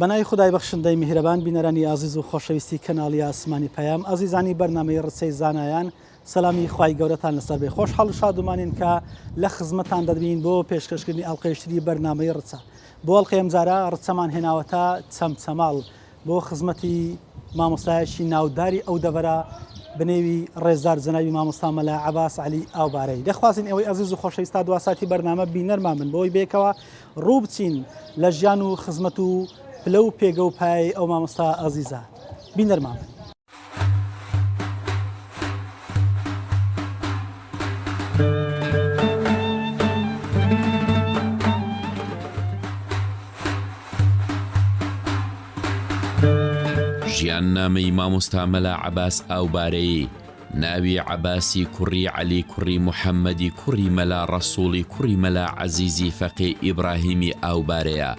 بەناوی خدای بەخشندەی میهرەبان بینەرانی ئازیز و خۆشەویستی کەناڵی ئاسمانی پەیام ئازیزانی بەرنامەی ڕسەی زانایان سەلامی خوای گەورەتان لەسەر بێ خۆشحاڵ و شادومانین کە لە خزمەتان دەبین بۆ پێشکەشکردنی ئەڵقەیشتری بەرنامەی ڕچە بۆ ئەڵقەی ئەمجارە ڕچەمان هێناوەتە چەمچەماڵ بۆ خزمەتی مامۆستایەکی ناوداری ئەو دەبەرە بنێوی ڕێزدار جەنابی مامۆستا مەلا عەباس عەلی ئاوبارەی دەخوازین ئەوەی ئەزیز و خۆشەویستا دواساتی بەرنامە بینەرمان بن بۆی بێکەوە ڕوو بچین لە ژیان و خزمەت و پلە و پێگە و پای ئەو مامۆستا ئەزیزە بینەرمان بن. ژیان نامەی مامۆستا مەلا عەباس ئاوبارەی ناوی عەباسی کوڕی عەلی کوڕی موحەممەدی کوڕی مەلا ڕەسووڵی کوڕی مەلا عەزیزی فەقی ئیبراهیمی ئاوبارەیە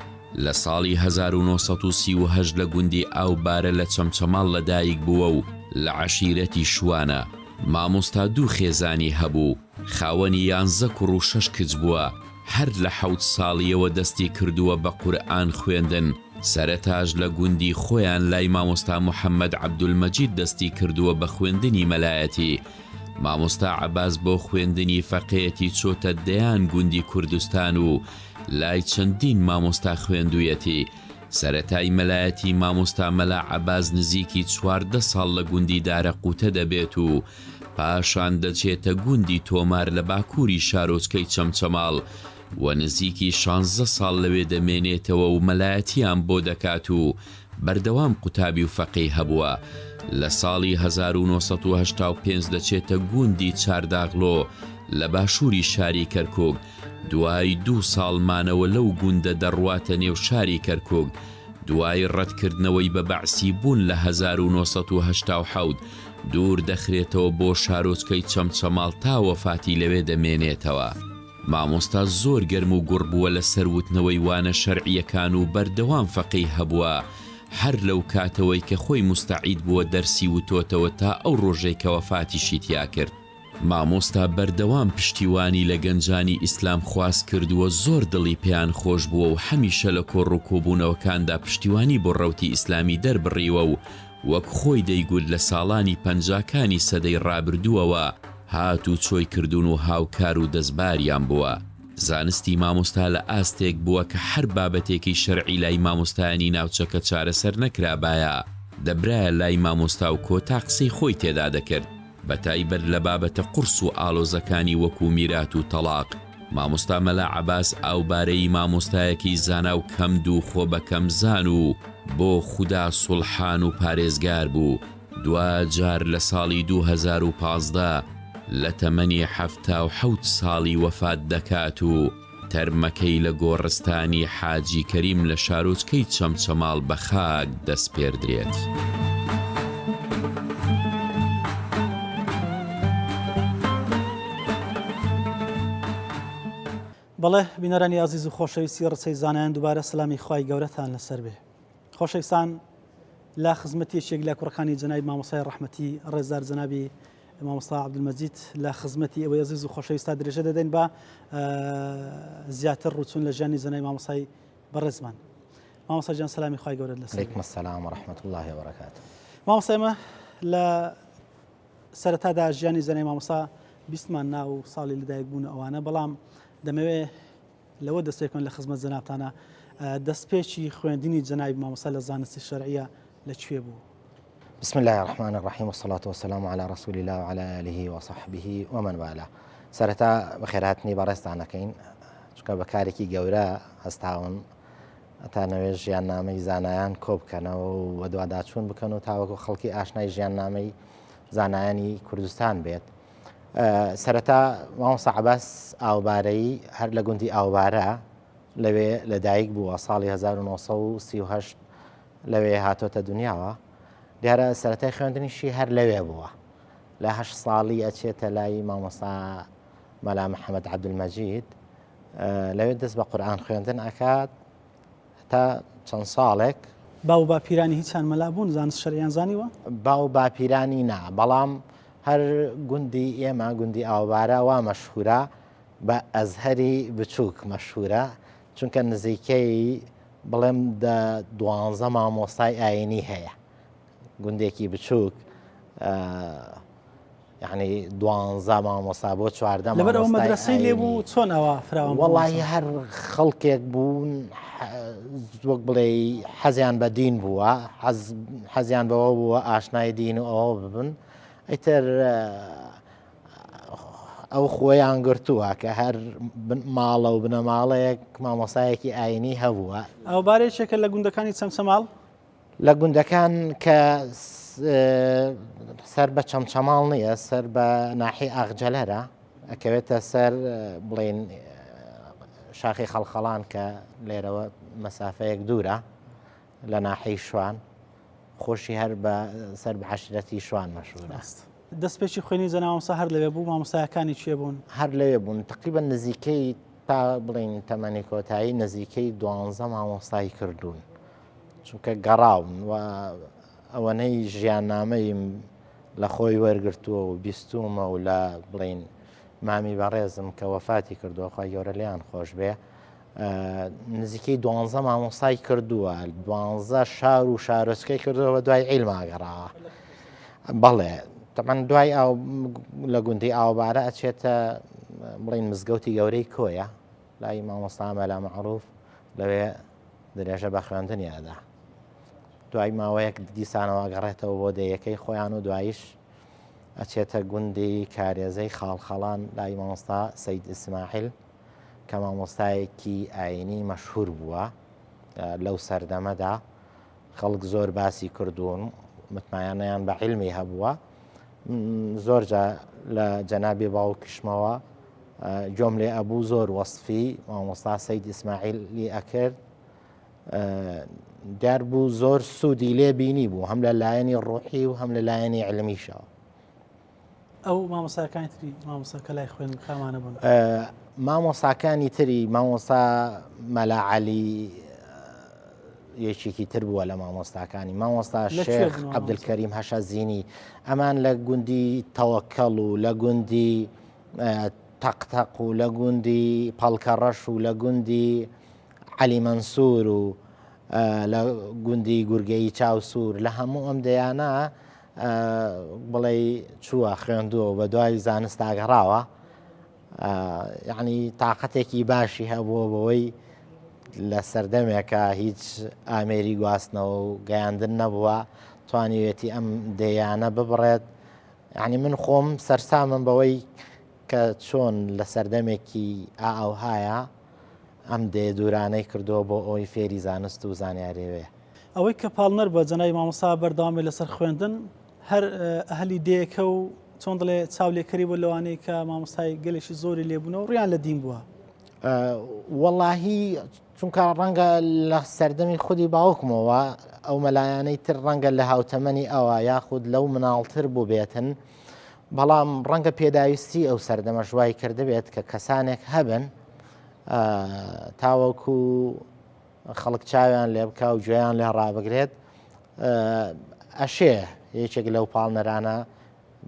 لە ساڵی 1938 لە گوندی ئاوبارە لە چەمچەماڵ لەدایک بووە و لە عەشیرەتی شوانە. مامۆستا دوو خێزانی هەبوو، خاوەنی 11 کوڕ و 6 کچ بووە. هەر لە 7 ساڵیەوە دەستی کردووە بە قورئان خوێندن. سەرەتاش لە گوندی خۆیان لای مامۆستا موحەممەد عەبدولمەجید دەستی کردووە بە خوێندنی مەلایەتی. مامۆستا عەباس بۆ خوێندنی فەقێتی چۆتە دەیان گوندی کوردستان و لای چەندین مامۆستا خوێندوویەتی. سەرەتای مەلایەتی مامۆستا مەلا عەباس نزیکی 14 ساڵ لە گوندی دارەقوتە دەبێت و پاشان دەچێتە گوندی تۆمار لە باکووری شارۆچکەی چەمچەماڵ و نزیکی 16 ساڵ لەوێ دەمێنێتەوە و مەلایەتیان بۆ دەکات و بەردەوام قوتابی و فەقیه هەبووە. لە ساڵی 1985 دەچێتە گوندی چارداغلۆ لە باشووری شاری کەرکووک. دوای 2 ساڵ مانەوە لەو گوندە دەڕواتە نێو شاری کەرکووک. دوای ڕەتکردنەوەی بە بەعسی بوون لە 1970 دوور دەخرێتەوە بۆ شارۆچکەی چەمچەماڵ تا وەفاتی لەوێ دەمێنێتەوە. مامۆستا زۆر گەرم و گوڕ بووە لە سەروتنەوەی وانە شەرعیەکان و بەردەوام فەقیه هەبووە. هەر لەو کاتەوەی کە خۆی مستعید بووە دەرسی وتۆتەوە تا ئەو ڕۆژەی کە وەفاتیشی تیا کرد. مامۆستا بەردەوام پشتیوانی لە گەنجانی ئیسلام خواست کردووە، زۆر دڵی پێیان خۆش بووە و هەمیشە لە کۆڕ و کۆبوونەوەکاندا پشتیوانی بۆ ڕەوتی ئیسلامی دەربڕیوە و وەک خۆی دەیگوت لە ساڵانی 50کانی سەدەی ڕابردووەوە هات و چۆی کردوون و هاوکار و دەستباریان بووە. زانستی مامۆستا لە ئاستێک بووە کە هەر بابەتێکی شەرعی لای مامۆستایانی ناوچەکە چارەسەر نەکرابایە دەبرایە لای مامۆستا و کۆتا قسەی خۆی تێدا دەکرد، بە تایبەت لە بابەتە قورس و ئاڵۆزەکانی وەکو میرات و تەلاق. مامۆستا مەلا عەباس ئاوبارەی مامۆستایەکی زانا و کەمد و خۆ بە کەمزان و بۆ خودا سوڵحان و پارێزگار بوو. دوجار لە ساڵی 2015 لە تەمەنی 77 ساڵی وەفات دەکات و تەرمەکەی لە گۆڕستانی حاجی کەریم لە شارۆچکەی چەمچەماڵ بە خاک دەست پێردرێت. بەڵێ بینەرانی ئازیز و خۆشەویستی ڕچەی زانایان دووبارە سەلامی خوای گەورەتان لەسەر بێ. خۆشەویستان، لە خزمەتی یەکێک لە کوڕەکانی جەنابی مامۆستای ڕەحمەتی ڕێزدار جەنابی مامۆستا عەبدولمەجید لە خزمەتی ئەوەی ئەزیز و خۆشەویستا درێژە دەدەین بە زیاتر ڕووچوون لە ژیانی جەنابی مامۆستای بەڕێزمان. مامۆستا جان سەلامی خوای گەورەت لەسەر بێ. عەلەیکم السەلام وەڕەحمەت الله وبەرەکاتوه. مامۆستا، ئێمە لە سەرەتادا ژیانی جەنابی مامۆستا بیستمان ناو ساڵی لەدایک بوون ئەوانە، بەڵام دەمەوێت لەوە دەستێکن لە خزمەت جەنابتانە دەستپێکی خوێندنی جەنابی مامۆستا لە زانستی شەرعیە لەکوێ بوو؟ بسم الله الرحمن الرحيم والصلاة والسلام على رسول الله وعلى آله وصحبه ومن والاه. سەرەتا بەخێرهاتنی بەڕێزتانەکەین، چونکە بەکارێکی گەورە هەستاون ئەتانەوێت ژیاننامەی زانایان کۆ بکەنەوە و دوواداچوون بکەن و تاوەکو خەڵکی ئاشنای ژیاننامەی زانایانی کوردستان بێت. سەرەتا مامۆستا عەباس ئاوبارەی هەر لە گوندی ئاوبارە لەوێ لەدایک بووە، ساڵی 1938 لەوێ هاتۆتە دنیاوە. دیارە سەرەتای خوێندنیشی هەر لەوێ بووە. لە 8 ساڵی ئەچێتە لای مامۆستا مەلا محەممەد عەبدولمەجید، لەوێ دەست بە قورئان خوێندن ئەکات تا چەند ساڵێک. باو باپیرانی هیچیان مەلا بوون، زانست شەرعیان زانیوە؟ باو باپیرانی نا، بەڵام هەر گوندی ئێمە گوندی ئاوبارە وا مەشهورە بە ئەزهەری بچووک مەشهورە، چونکە نزیکەی بڵێم 12 مامۆستای ئاینی هەیە گوندێکی بچووک یعنی 12 مامۆستا بۆ 14 لەبەر ئەو مەدرسەی لێبوو چۆن ئەوە فراوان وەڵی هەر خەڵکێک بوون وەک بڵێ حەزیان بە دین بووە حەزیان بەوە بووە ئاشنای دین و ئەوە ببن ئەیتر ئەو خۆیان گرتووە کە هەر ماڵە و بنەماڵەیەک مامۆسایەکی ئاینی هەبووە. ئەو بارێکێکە لە گوندەکانی چەمچەماڵ لە گوندەکان کە سەر بە چەمچەماڵ نییە سەر بە ناحی ئاغجەلەرە ئەکەوێتە سەر بڵێن شاخی خەڵخەڵان کە لێرەوە مەسافەیەک دوورە لە ناحی شوان خۆشی هەر بە سەر بە عەشیرەتی شوان مەشهورە. دەستپێکی خوێنی زەناوەمسا هەر لەوێ بوو مامۆستایەکانی چێ بوون؟ هەر لەوێ بوون تقریبا نزیکەی تا بڵین تەمەنی کۆتایی نزیکەی 12 مامۆستای کردوون چونکە گەڕاون و ئەوەنەی ژیاننامەیم لە خۆی وەرگرتووە و بیستومە و لە بڵین مامی بەڕێزم کە وەفاتی کردووە خوا گەورە لیان خۆش بێ نزیکەی 12 مامۆستای کردووە 12 شار و شارۆچکەی کردووە بە دوای عیلماگەڕاوە بەڵێ تەمان دوای لە گوندی ئاوبارە ئەچێتە بڵین مزگەوتی گەورەی کۆیە لای مامۆستا مەلا مەعروف لەوێ درێژە بە خوێندنیادا دوای ماوەیەک دیسانەوە گەڕێتەوە بۆ دەیەکەی خۆیان و دوایش ئەچێتە گوندی کارێزەی خاڵخەڵان لای مامۆستا سەید ئیسماعیل کە مامۆستایەکی ئاینی مەشهور بووە لەو سەردەمەدا خەڵک زۆر باسی کردوون متمایانەیان بە عیلمی هەبووە زۆرجا لە جەنابی باوکیشمەوە جۆم لێ ئەبوو زۆر وەصفی مامۆستا سەید ئیسماعیلی ئەکرد دیار بوو زۆر سوودی لێ بینی بوو هەم لە لایەنی ڕوحی و هەم لە لایەنی علمیشەوە. ئەو مامۆستاکانی تری مامۆستاکە لای خوێن کامانە بوون؟ مامۆستاکانی تری مامۆستا مەلا عەلی یەکێکی تر بووە لە مامۆستاکانی مامۆستا شێخ عەبدولکەریم هەشەزینی ئەمان لە گوندی تەوەکەڵ و لە گوندی تەقتەق و لە گوندی پەڵکەڕەش و لە گوندی عەلی مەنسوور و لە گوندی گورگەی چاوسوور لە هەموو ئەم دەیانە بڵێ چووە خوێندووە بە دوای زانستا گەڕاوە یعنی تااقەتێکی باشی هەبووە بەوەی لە سەردەمێکە هیچ ئامێری گواستنەوە و گەیاندن نەبووە توانیوێتی ئەم دەیانە ببڕێت یعنی من خۆم سەرسامم بەوەی کە چۆن لە سەردەمێکی ئاوهایە ئەم دێ دوورانەی کردووە بۆ ئەوی فێری زانست و زانیاریوێ ئەوەی کە پاڵنەر بە جەنای مامۆستا بەردەوامی لەسەر خوێندن هەر ئەهلی دێکە و چۆن دڵێ چاو لێکەری بۆ لەوانەیە کە مامۆستای گەلێکی زۆری لێبوونەوە ڕیان لە دین بووە وەڵاهی چونکە ڕەنگە لە سەردەمی خودی باوکمەوە ئەو مەلایانەی تر ڕەنگە لە هاوتەمەنی ئەوە یاخود لەو مناڵتر بوو بێتن بەڵام ڕەنگە پێداویستی ئەو سەردەمە ژوای کردبێت کە کەسانێک هەبن تاوەکو خەڵک چاویان لێ بکە و گوێیان لێ ڕابگرێت ئەشێ یەکێک لەو پاڵنەرانە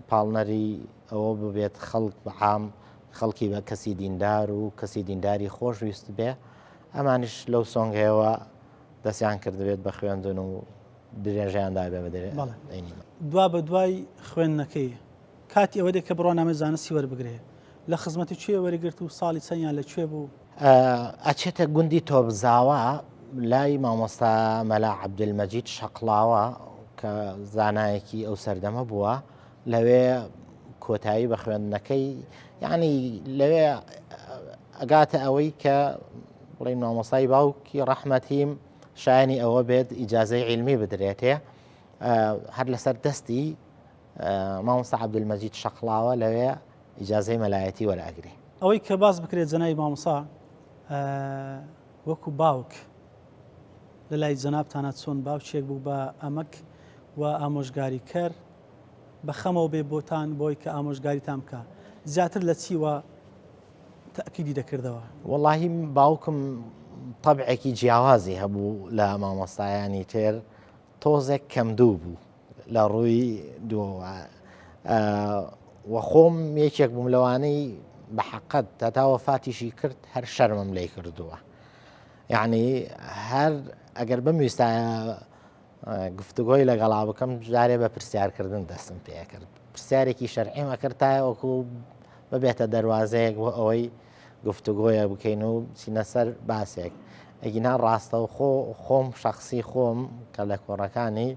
پاڵنەری ئەوە ببێت خەڵک بەعام خەڵکی بە کەسی دیندار و کەسی دینداری خۆشویست بێ ئەمانش لەو سۆنگەیەوە دەستیان کردبێت بە خوێندن و درێژیاندا بێ بەدرێت دوا بە دوای خوێندنەکەی کاتی ئەوە دێک کە بڕۆنامە زانستی وەربگرێ لە خزمەتی کوێ وەرگرت و ساڵی چەندیان لەکوێ بوو؟ ئەچێتە گوندی تۆبزاوە لای مامۆستا مەلا عەبدولمەجید شەقڵاوە کە زانایەکی ئەو سەردەمە بووە لەوێ کۆتایی بە خوێندنەکەی یعنی لەوێ ئەگاتە ئەوەی کە بڵین مامۆستای باوکی ڕەحمەتیم شایانی ئەوە بێت ئیجازەی عیلمی بدرێتێ هەر لەسەر دەستی مامۆستا عەبدولمەجید شەقڵاوە لەوێ ئیجازەی مەلایەتی وەرئەگرێ. ئەوەی کە باز بکرێت جەنای مامۆستا وەکو باوک لە لای جەنابتانە چۆن باوچێک بوو بە ئەمەک و ئامۆژگاری کرد بە خەمەوە بێ بۆتان بۆی کە ئامۆژگاریتان بکە زیاتر لە چیوە تەئکیدی دەکردەوە؟ وەڵاهی باوکم تەبعێکی جیاوازی هەبوو لە مامۆستایانی تر تۆزێک کەمدوو بوو لە ڕووی دووە وە خۆم یەکێک بووم لەوانەی بە حەقەت تا وەفاتیشی کرد هەر شەرمم لێ کردووە یعنی هەر ئەگەر بمویستە گفتوگۆی لەگەڵا بکەم جارێ بە پرسیارکردن دەستم پێ کرد پرسیارێکی شەرعیم ئەکرد تایوەکو ببێتە دەواازەیەک بۆ ئەوەی گفتوگۆیە بکەین و چینە سەر باسێک ئەگینا ڕاستە و خۆم شخصی خۆم کە لە کۆڕەکانی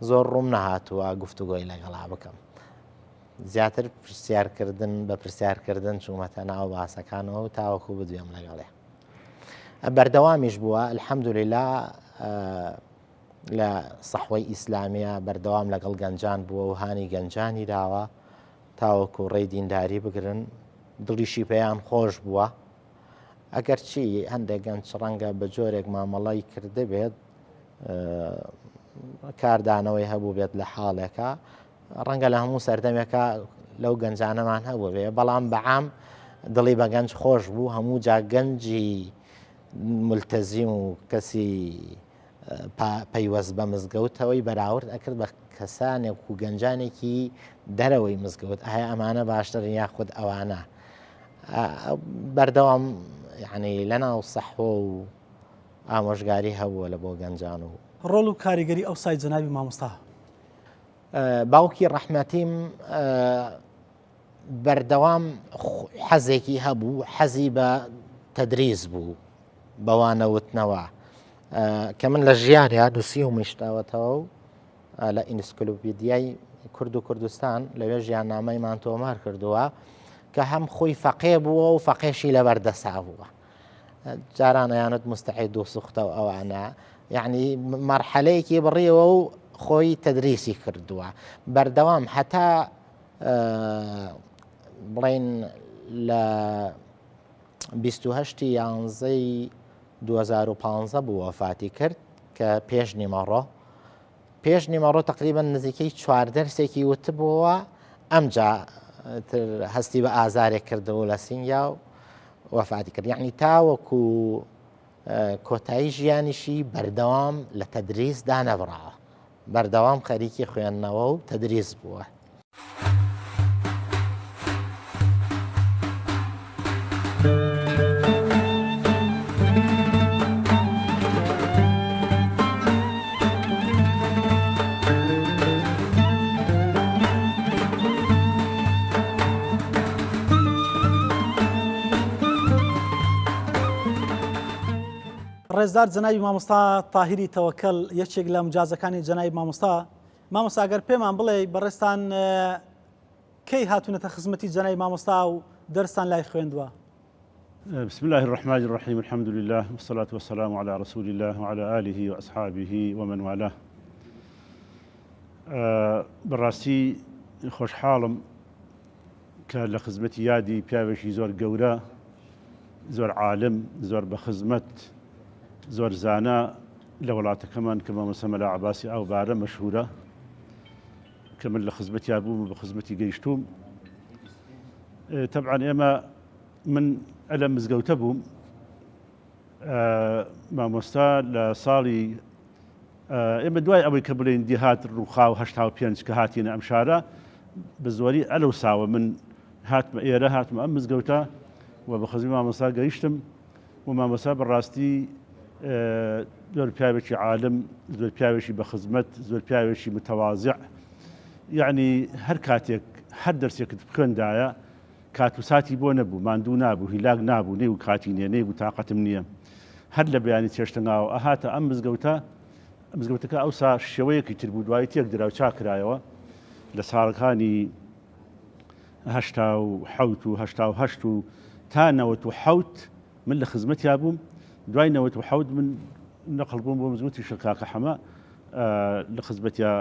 زۆر ڕوم نەهاتووە گفتوگۆی لەگەڵا بکەم زیاتر پرسیارکردن بە پرسیارکردن چوومەتە ناو باسەکانەوە و تاوەکو بدوێم لەگەڵێ بەردەوامیش بووە الحەمدولیلا لە سەحوەی ئیسلامیە بەردەوام لەگەڵ گەنجان بووە و هانی گەنجانی داوە تاوەکو ڕێی دینداری بگرن دڵیشی پێیان خۆش بووە ئەگەر چی هەندێک گەنج ڕەنگە بە جۆرێک مامەڵی کردە بێت کاردانەوەی هەبوو بێت لە حاڵێکە ڕەنگە لە هەموو سەردەمێکە لەو گەنجانەمان هەبوو بێ بەڵام بەعام دڵی بە گەنج خۆش بوو هەموو جا گەنجی ملتەزیم و کەسی پەیوەست بە مزگەوتەوەی بەراورد ئەکرد بە کەسانێک و گەنجانێکی دەرەوەی مزگەوت ئایا ئەمانە باشترن یاخود ئەوانە بەردەوام یعنی لەناو سەحوە و ئامۆژگاری هەبووە لە بۆ گەنجان و ڕۆڵ و کاریگەری ئەو سای جەنابی مامۆستا باوکی ڕەحمەتیم بەردەوام حەزێکی هەبوو حەزی بە تەدریس بوو بەوانەوتنەوە کە من لە ژیانیا نووسی و میشتاوەتەوە و لە ئینسکلۆپیدیای کورد و کوردستان لەوێ ژیاننامەیمان تۆمار کردووە کە هەم خۆی فەقێ بووە و فەقێشی لە بەردەسا بووە جاران ئەیانت مستعید و سوختە و ئەوانە یعنی مەرحەلەیەکی بڕیەوە و خۆی تەدریسی کردووە بەردەوام حتا بڵێن لە 28 یانزەی 2015 بوو وەفاتی کرد کە پێش نیمەڕۆ تقریبا نزیکەی 4 دەرسێکی وتبووە ئەمجا هەستی بە ئازارێک کردەوە لە سینگیا و وەفاتی کرد یعنی تاوەکو کۆتایی ژیانیشی بەردەوام لە تەدریس دانەبڕاوە بەردەوام خەریکی خوێندنەوە و تەدریس بووە ڕێزدار جەنابی مامۆستا تاهیری تەوەکەل یەکێک لە مجازەکانی جەنابی مامۆستا ئەگەر پێمان بڵێ بەڕێستان کەی هاتوونەتە خزمەتی جەنابی مامۆستا و دەرستان لای خوێندووە بسم الله الرحمن الرحيم الحمد لله والصلاة والسلام على رسول الله وعلى آله وأصحابه ومن والاه بەڕاستی خۆشحاڵم کە لە خزمەتی یادی پیاوێکی زۆر گەورە زۆر عالم زۆر بە خزمەت زۆر زانە لە وڵاتەکەمان کە مامۆستا مەلا عەباسی ئاوبارە مەشهورە کە من لە خزمەتیا بووم بە خزمەتی گەیشتوم طبعا ئێمە من ئەلە مزگەوتە بووم مامۆستا لە ساڵی ئێمە دوای ئەوەی کە بڵێن دیهات ڕووخاو 85 کە هاتیینە ئەم شارە بە زۆری ئەلەو ساوە من هاتمە ئێرە هاتمە ئەم مزگەوتە و بە خزمی مامۆستا گەیشتم و مامۆستا بەڕاستی زۆر پیاوێکی عالم زۆر پیاوێکی بە خزمەت زۆر پیاوێکی متەواضع یعنی هەر کاتێک هەر دەرسێکت بخوێندایە کات و ساتی بۆ نەبوو ماندوو نابوو هیلاک نابوو نێ و کاتی نییە نێ و تااقەتم نییە هەر لە بەیانی چێشتناوە ئەهاتە ئەم مزگەوتەکە ئەوسا شێوەیەکی تر بوو دوای تێک درا و چاکرایەوە لە ساڵەکانی 1970 و 1970 و تا 1970 من لە خزمەتیا بووم دوای 1970 من نەقڵ بووم بۆ مزگەوتی شەکاکە حەمە لە خزمەتیا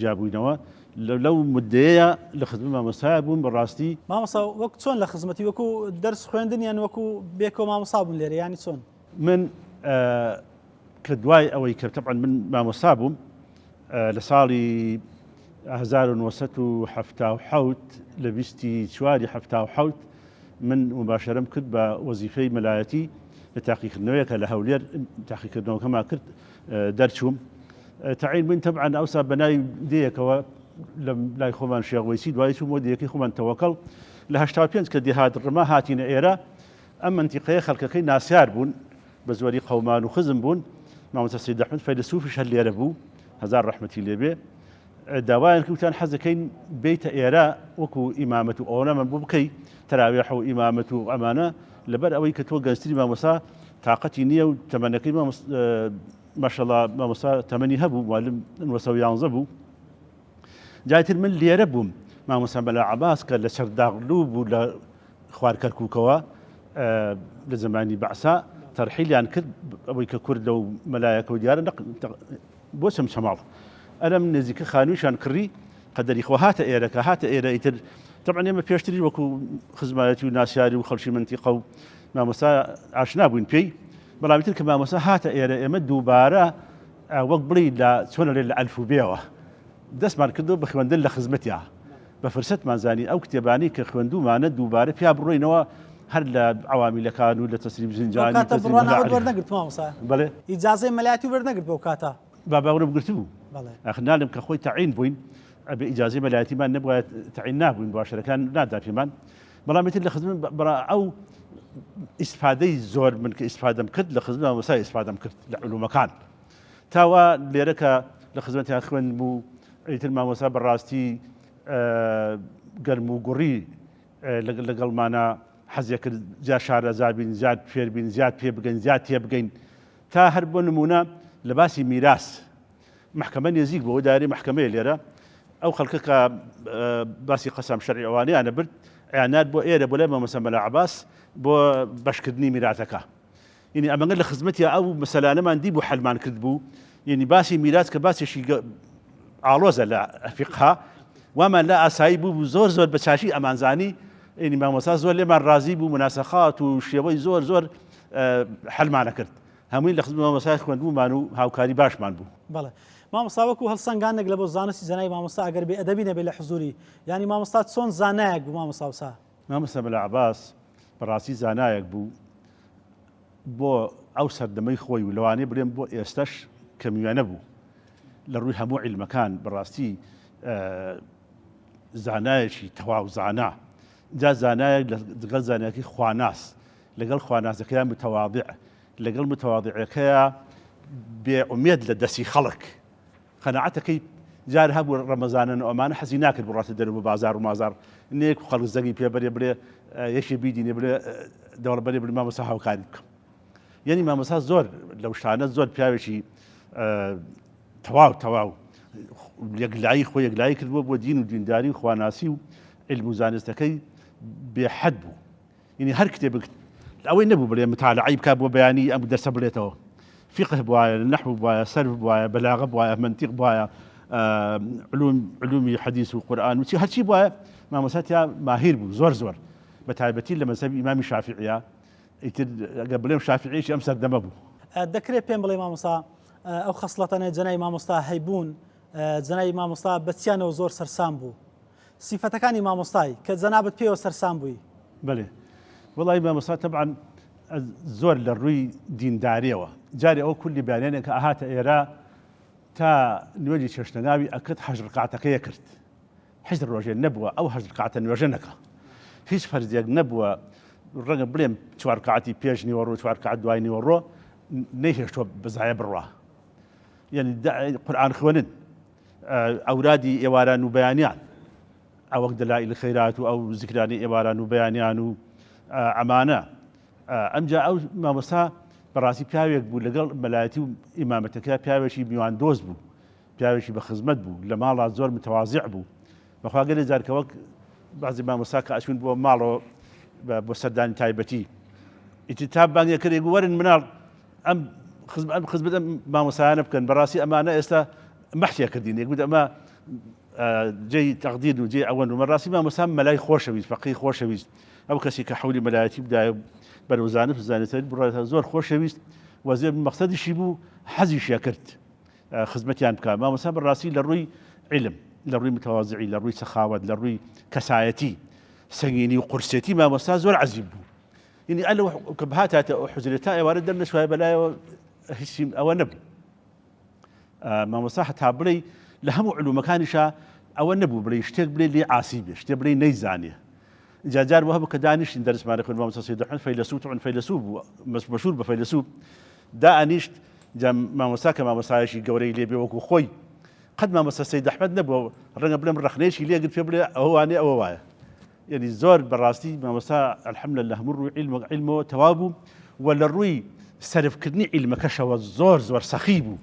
جابووینەوە لەو مدەیە لە خزمەت مامۆستایە بووم بەڕاستی مامۆستا وەک چۆن لە خزمەتی وەکو دەرس خوێندن یان وەکو بێکەوە مامۆستا بوون لێرە ینی چۆن من کە دوای ئەوەی کە طبعا من مامۆستا بووم لە ساڵی 1970 لە 24 من مباشرەم کرد بە وەزیفەی مەلایەتی لە تاقیکردنەوەیەکە لە هەولێر تاقیکردنەوەکەما کرد دەرچووم تعین بووین طبعا ئەوسا بەناوی دەیەکەوە لە لای خۆمان شێخ وەیسی دوای چوومەوە دەیەکەی خۆمان تەوەکەڵ لە 85 کە دیهات ڕما هاتینە ئێرە ئەم منتیقەیە خەڵکەکەی ناسیار بوون بە زۆری قەومان و خزم بوون مامۆستا سەید ئەحمەد فەیلسوفیش هەر لێرە بوو هەزار ڕەحمەتی لێبێ داوایان کەوتیان حەز دەکەین بێتە ئێرە وەکو ئیمامەت و ئەوەنەمان بۆ بکەی تەراویح و ئیمامەت و ئەمانە لەبەر ئەوەی کە تۆ گەنجتری مامۆستا تااقەتی نییە و تەمەنەکەی ماشەڵڵا مامۆستا تەمەنی هەبوو معلم 1911 بوو جایتر من لێرە بووم مامۆستا مەلا عەباس کە لە سەرداغلوو بوو لە خوار کەرکووکەوە لە زمانی بەعسا تەرحیلیان کرد ئەوەی کە کورد و مەلایەکە و دیارە بۆ سەمسەماڵ ئەلەم نزیکە خانوویشان کڕی قەدەری خۆ هاتە ئێرە کە هاتە ئێرە ئیتر طبعا ئێمە پێشتری وەکو خزمایەتی و ناسیاری و خەڵکی منتیقە و مامۆستا ئاشنا بووین پێی بەڵام ئیتر کە مامۆستا هاتە ئێرە ئێمە دووبارە وەک بڵی لە چۆنە لێ لە ئەلفوبێەوە دەستمان کردو بە خوێندن لە خزمەتیا بە فرسەتمان زانی ئەو کتێبانی کە خوێندومانە دووبارە پیا بڕۆینەوە هەر لە عوامیلەکان و لە تەسریب زنجانی وەرنەگرت مامۆستا بەڵێ ئیجازەی مەلایەتی وەرنەگرت بەو کاتە باباورم گرتبوو ئەخنالم کە خۆی تەعین بووین ئەبێ ئیجازەی مەلایەتیمان نەبووە تەعین نابووین باشەرەکان نادا پێمان بەڵام ئیتر لە خزمەت بەڕا ئەو ئیسفادەی زۆر من کە ئیسفادەم کرد لە خزمەت مامۆستا ئیسفادەم کرد لە علومەکان تاوا لێرە کە لە خزمەتیان خوێند بوو ئیتر مامۆستا بەڕاستی گەرم و گوڕی لەگەڵمانە حەزیە کرد زیاد شارەزا بین زیاد فێر بین زیاد پێ بگەین زیاد تێ بگەین تا هەر بۆ نمونە لە باسی میراس محکەمە نێزیک بۆ داری محکەمەیە لێرە ئەو خەڵکە کە باسی قەسەم شەرعی ئەوانەیانە برد ئەیانات بۆ ئێرە بۆ لای مامۆستا مەلا عەباس بۆ بەشکردنی میراتەکە یعنی ئەمەگە لە خزمەتی ئەو مەسەلانەمان دی بوو حەلمان کرد بوو یعنی باسی میراس کە باسێکی ئاڵۆزە لە فیقها وامان لا ئاسایی بوو زۆر زۆر بە چاشی ئەمانزانی یعنی مامۆستا زۆر لێمان ڕازی بوو مناسەخات و شێوەی زۆر زۆر حەلمانە کرد هەمووی لە خزمەت مامۆستای خوێندبوومان و هاوکاری باشمان بوو بەڵێ مامۆستا وەکو هەڵسەنگانێک لە بۆ زانستی زانای مامۆستا ئەگەر بێ ئەدەبی نەبێ لە حزوری ینی مامۆستا چۆن زانایەک بوو مامۆستا وسا مامۆستا مەلا عەباس بەڕاستی زانایەک بوو بۆ ئەو سەردەمەی خۆی و لەوانەیە بڵێم بۆ ئێستش کە میوانە بوو لە ڕووی هەموو عیلمەکان بەڕاستی زانایەکی تەواو زانا جا زانایەک لەگەڵ زانایەکی خواناس لەگەڵ خواناسەکەیان متەواضع لەگەڵ متەواضعەکەیە بێعومێد لە دەستی خەڵک قەناعەتەکەی جار هەبوو ڕەمەزانن ئەمانە حەزی ناکرد بڕاتە دەرەوە بازار و مازار نێک و خەڵک زەگی پێ بەرێ یەکێ بیدینێ بڵێ دەوڵەبەرێ بڵێ مامۆستا هاوکاری بکەم یعنی مامۆستا زۆر لەو شانە زۆر پیاوێکی تەواو یەکلایی خۆی یەکلایی کردبووە بۆ دین و دینداری و خواناسی و علم و زانستەکەی بێحەد بوو یعنی هەر کتێبک ئەوەی نەبوو بڵێ متالعی بکات بۆ بەیانی ئەم دەرسە بڵێتەوە فقه بواە نحو بواە سەرف بواە بەلاغە بواە منطق بواە علومی حەدیث و قورئان و هەرچی بواە مامۆستا ماهیر بوو زۆر بە تایبەتی لە مەذهبی ئیمامی شافعیە ئیتر ئەگەر بڵێم شافعیشی ئەم سەردەمە بوو دەکرێت پێم بڵێ مامۆستا ئەو خەسڵەتانە جەنای مامۆستا هەیبوون جەنای مامۆستا بەچیانەوە زۆر سەرسام بوو سیفەتەکانی مامۆستای کە جەنابەت پێوە سەرسام بووی بەڵێ وڵی مامۆستا تەبعاً زۆر لە ڕووی دینداریەوە جارێ ئەو کولی بیانێنێک کە ئاهاتە ئێرە تا نوێژی چێشتەناوی ئەکرد حەجر ڕکعاتەکەیە کرد حەجر ڕۆژێ نەبووە ئەو حەجر ڕکعاتە نوێژە نەکە هیچ فەرزێک نەبووە ڕەنگە بڵێم 4 ڕکعاتی پێش نیوەڕۆ 4 ڕکعات دوای نیوەڕۆ نەیهێشتووە بەزایە بڕوا یعنی قورئان خوێنن ئەورادی ئێواران و بەیانیان ئەوەک دەلائیل خەیرات و ئەو زیکرانی ئێواران و بەیانیان و ئەمانە ئەمجا ئەو مامۆستا بەڕاستی پیاوێک بوو لەگەڵ مەلایەتی و ئیمامەتەکە پیاوێکی میوان دۆست بوو پیاوێکی بە خزمەت بوو لە ماڵا زۆر متەواضع بوو بەخوا گەلێ جارکەوەک بعضی مامۆستا کە ئەچوون بۆ ماڵەوە بۆ سەردانی تایبەتی ئیتر تا بانگێ کرێک وەرن مناڵ ئەم خزمەت مامۆستایانە بکەن بەڕاستی ئەمانە ئێستا مەحتیا کردین یەکگوت ئەمە جێی تەقدیر و جێی ئەوەن و مەڕاستی مامۆستا مەلای خۆشەویست فەقیهی خۆشەویست ئەو کەسی کە حولی مەلایەتی بدایە بەرەو زانست زانستەری بڕاتە زۆر خۆشەویست وەزێر مەقسەدیشی بوو حەزیشیە کرد خزمەتیان بکات مامۆستا بەڕاستی لە ڕووی علم لە ڕووی متەواضعی لە ڕووی سەخاوەت لە ڕووی کەسایەتی سەنگینی و قورسێتی مامۆستا زۆر عەزیب بوو یعنی ئەلە کە بهاتاتە حوزرێت تا ئێوارە دەرنەچوایە بەلایەوە هیچ ئەوە نەبوو مامۆستا هەتا بڵێ لە هەموو علومەکانیشە ئەوە نەبوو بڵێ شتێک بڵێ لێ عاسی بێ شتێک بڵێ نەیزانێ جار وهب كدانيش درس معنا كل ما مسيد حن فيلسوف عن فيلسوف مشهور بفيلسوف دا انيشت جام ما مساك ما مسايشي قوري لي بيوكو خوي قد ما مسا سيد احمد نبو رنا بلا من رخنيشي لي قلت في بلا هو اني او وايا يعني زور براستي ما مسا الحمد لله مر علمه توابو ولا الروي سرف كدني علم كشوا زور سخيبو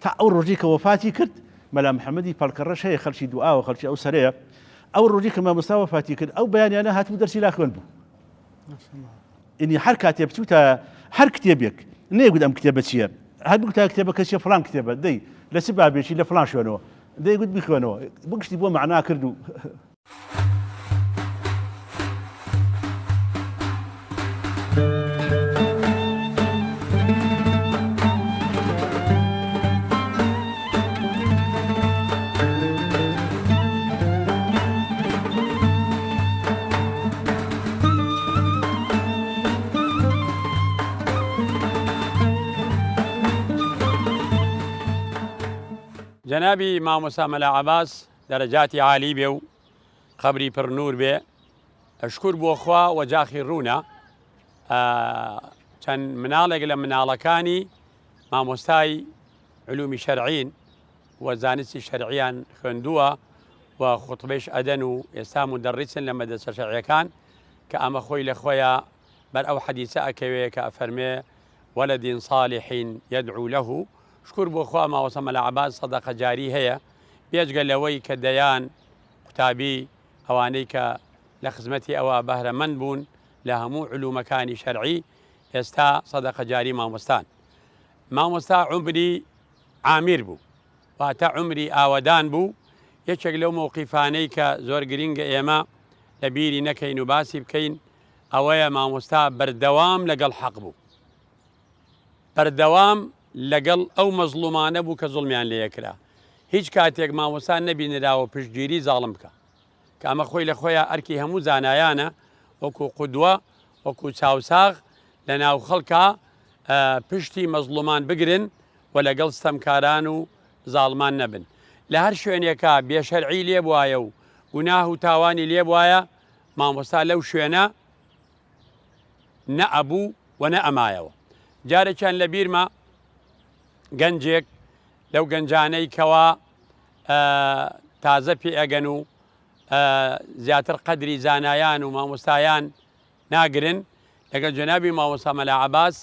تا او رجيك وفاتي كرت ملا محمدي بالكرش هي خلشي دعاء وخلشي او سريه او رجيك ما مسا وفاتي كرت او بياني انا هات درسي لا خلبو ما شاء الله اني حركات يبتوتا حر كتابك ني قدام كتابتي هاد قلت كتابك شي فلان كتابه دي لسبب شي لفلان شنو دي قلت بخونو بكشتي بو معناه كردو جنابي مامۆستا مەلا عەباس دەرەجاتی عالی بێ و قەبری پڕ نور بێ ئەشکور بۆ خوا وەجاخی ڕوونە چەند مناڵێک لە مناڵەکانی مامۆستای علومی شەرعین و زانستی شەرعیان خوێندووە و خوتبەیش ئەدەن و ئێستا مدەڕیسن لە مەدرسە شەرعیەکان کە ئەمە خۆی لە خۆیە بەر ئەو حەدیسە ئەکەوێ کە ئەفەرمێ وەلەدین صالحین يدعو له شکر بۆ خوا مامۆستا مەلا عەباس سەدەقە جاری هەیە بێجگە لەوەی کە دەیان قوتابی ئەوانەی کە لە خزمەتی ئەوە بەهرەمەند بوون لە هەموو علومەکانی شەرعی ئێستا سەدەقە جاری مامۆستان مامۆستا عومری عامیر بوو واتە عومری ئاوەدان بوو یەکێک لەو مۆقیفانەی کە زۆر گرنگە ئێمە لە بیری نەکەین و باسی بکەین ئەوەیە مامۆستا بەردەوام لەگەڵ حەق بوو بەردەوام لەگەڵ ئەو مەزلومانە بوو کە زوڵمیان لێکرا هیچ کاتێک مامۆستا نەبینراوە پشتگیری زاڵم بکە کە ئەمە خۆی لە خۆیان ئەرکی هەموو زانایانە وەکو قودوە وەکو چاوساغ لە ناو خەڵکە پشتی مەزلومان بگرن و لەگەڵ ستەمکاران و زاڵمان نەبن لە هەر شوێنێکە بێشەرعی لێ بوایە و گوناه و تاوانی لێ بوایە مامۆستا لەو شوێنە نەئەبوو و نەئەمایەوە جارێکیان لە بیرمە گەنجێک لەو گەنجانەی کەوا تازە پێ ئەگەن و زیاتر قەدری زانایان و مامۆستایان ناگرن لەگەڵ جەنابی مامۆستا مەلا عەباس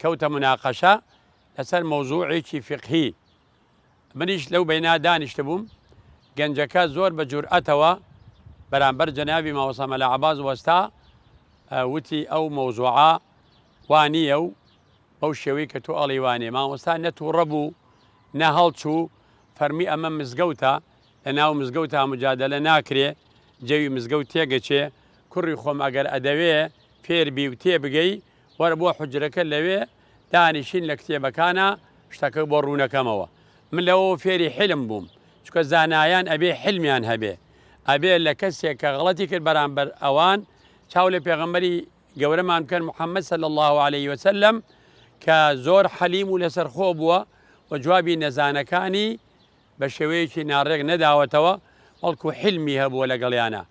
کەوتە مناقەشە لەسەر مەوزوعێکی فقهی منیش لەو بەینا دانیشتە بووم گەنجەکە زۆر بە جورئەتەوە بەرامبەر جەنابی مامۆستا مەلا عەباس وەستا وتی ئەو مەوزوعە وانییە و بەو شێوەی کە تۆ ئەڵی وانێ مامۆستا نەتووڕە بوو نە هەڵچوو فەرمی ئەمە مزگەوتە لە ناو مزگەوتە مجادلە ناکرێ جەوی مزگەوت تێگەچێ کوڕی خۆم ئەگەر ئەدەوێ فێربی و تێبگەی وەرە بۆ حوجرەکە لەوێ دانیشین لە کتێبەکانە شتەکە بۆ ڕوونەکەمەوە من لەوە فێری حلم بووم چکە زانایان ئەبێ حلمیان هەبێ ئەبێ لە کەسێک کە غەڵەتی کرد بەرامبەر ئەوان چاو لە پێغەمبەری گەورەمان بکەن محەممەد صلی الله عليه وسلم کە زۆر حەلیم و لەسەر خۆ بووە و جوابی نەزانەکانی بە شێوەیەکی ناڕێک نەداوەتەوە بەڵکو حلمی هەبووە لەگەڵیانە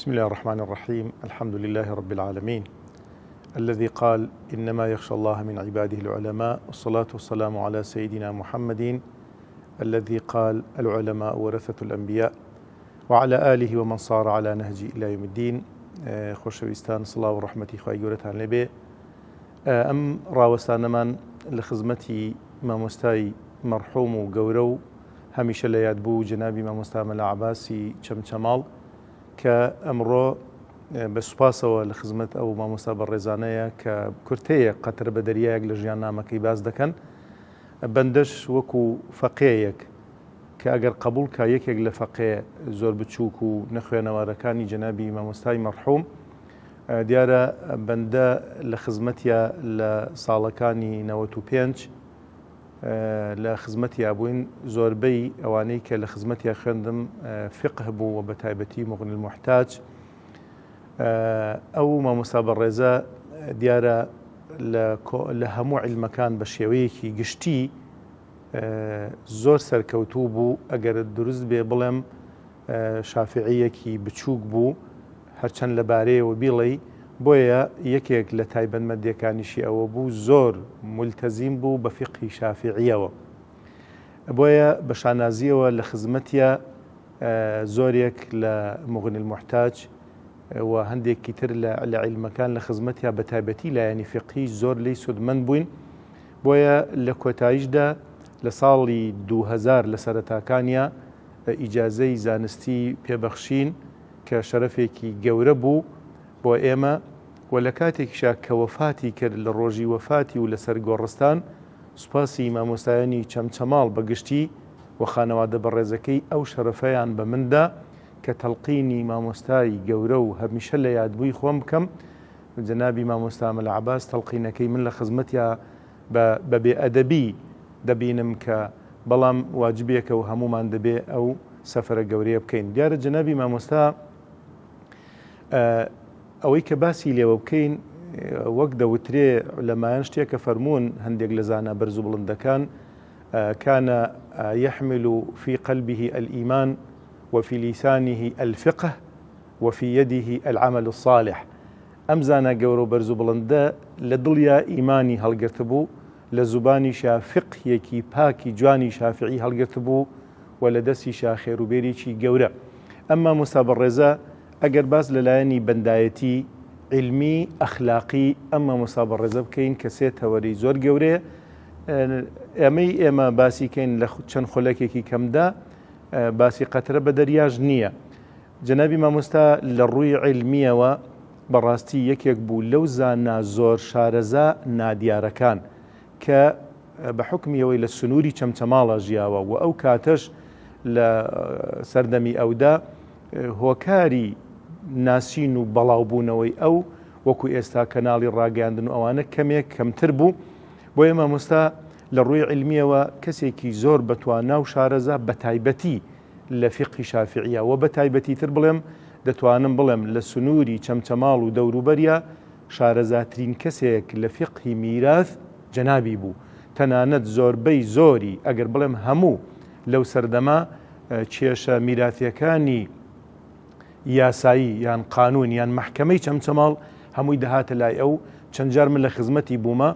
بسم الله الرحمن الرحيم الحمد لله رب العالمين الذي قال إنما يخشى الله من عباده العلماء والصلاة والسلام على سيدنا محمد الذي قال العلماء ورثة الأنبياء وعلى آله ومن صار على نهجه إلى يوم الدين خۆشەویستان سڵاو و ڕەحمەتی خوای گەورەتان لێبێ ئەم ڕاوەستانەمان لە خزمەتی مامۆستای مەرحوم و گەورە و هەمیشە لە یاد بوو جەنابی مامۆستا مەلا عەباسی چەمچەماڵ کە ئەمڕۆ بە سوپاسەوە لە خزمەت ئەو مامۆستا بەڕێزانەیە کە کورتەیە قەتر بە دەریایەک لە ژیان نامەکەی باز دەکەن بەندەش وەکو فەقێیەک کە ئەگەر قبول کا یەکێک لە فەقێ زۆر بچووک و نەخوێنەوارەکانی جەنابی مامۆستای مەرحوم دیارە بەندە لە خزمەتیا لە ساڵەکانی 95 لە خزمەتیا بووین زۆربەی ئەوانەی کە لە خزمەتیا خوێندم فقه بوو و بە تایبەتی مغنی المحتاج ئەو مامۆستا بەڕێزە دیارە لە هەموو علمەکان بە شێوەیەکی گشتی زۆر سەرکەوتوو بوو ئەگەر دروست بێ بڵێم شافعیەکی بچووک بوو هەرچەند لەبارەیەوە بیڵێ بۆیە یەکێک لە تایبەتمەندیەکانیشی ئەوە بوو زۆر ملتەزیم بوو بە فقهی شافعیەوە بۆیە بە شانازیەوە لە خزمەتیە زۆرێک لە مغنی المحتاج و هەندێکی تر لە علمەکان لە خزمەتیا بە تایبەتی لایەنی فقهی زۆر لی سودمەند بووین بۆیە لە کۆتاییشدا لە ساڵی 2000 لە سەرەتاکانیە ئیجازەی زانستی پێبەخشین کە شەرەفێکی گەورە بوو بۆ ئێمە و لە کاتێکیشا کە وەفاتی کرد لە ڕۆژی وەفاتی و لەسەر گۆڕستان سوپاسی مامۆستایانی چەمچەماڵ بەگشتی و خانەوادە بەڕێزەکەی ئەو شەرەفەیان بە مندا کە تەلقینی مامۆستای گەورە و هەمیشە لە یادبووی خۆم بکەم جەنابی مامۆستا مەلا عەباس تەلقینەکەی من لە خزمەتیا بە بێئەدەبی دەبینم کە بەڵام واجبێکە و هەمومان دەبێ ئەو سەفرە گەورەیە بکەین دیارە جەنابی مامۆستا ئەوەی کە باسی لێوە بکەین وەک دەوترێ لەمایان شتێکە فەرمونون هەندێک لە زانە بەرز و بڵندەکان كان يحمل في قلبه الإيمان وفي لسانه الفقه وفي يده العمل الصالح ئەم زانە گەورە و بەرز و بڵندە لە دڵیا ئیمانی هەڵگرتبوو لە زوبانیشا فقهیەکی پاکی جوانی شافعی هەڵگرتبوو و لە دەستیشا خێروبێریی گەورە ئەمما مۆستا بەڕێزە ئەگەر باس لەلایەنی بەندایەتی علمی ئەخلاقی ئەمما مۆستا بەڕێزە بکەین کە سێ تەوەری زۆر گەورەیە ئێمە باسیکەین لە چەند خولەکێکی کەمدا باسی قەترە بە دەریاژ نییە جەنابی مامۆستا لە ڕووی علمیەوە بەڕاستی یەکێک بوو لەو زانە زۆر شارەزا نادیارەکان کە بە حکمیەوەی لە سنووری چەمچەماڵە ژیاوە و ئەو کاتەش لە سەردەمی ئەودا هۆکاری ناسین و بەڵاوبوونەوەی ئەو وەکو ئێستا کەناڵی ڕاگەاندن و ئەوانە کەمێک کەمتر بوو بۆیە مامۆستا لە ڕووی علمیەوە کەسێکی زۆر بەتوانا و شارەزا بە تایبەتی لە فقهی شافعیە و بە تایبەتی تر بڵێم دەتوانم بڵێم لە سنووری چەمچەماڵ و دەوروبەریە شارەزاترین کەسێک لە فقهی میراث جەنابی بوو تەنانەت زۆربەی زۆری ئەگەر بڵێم هەموو لەو سەردەما کێشە میراثیەکانی یاسایی یان قانون یان محکەمەی چەمچەماڵ هەمووی دەهاتە لای ئەو چەند جار من لە خزمەتی بوومە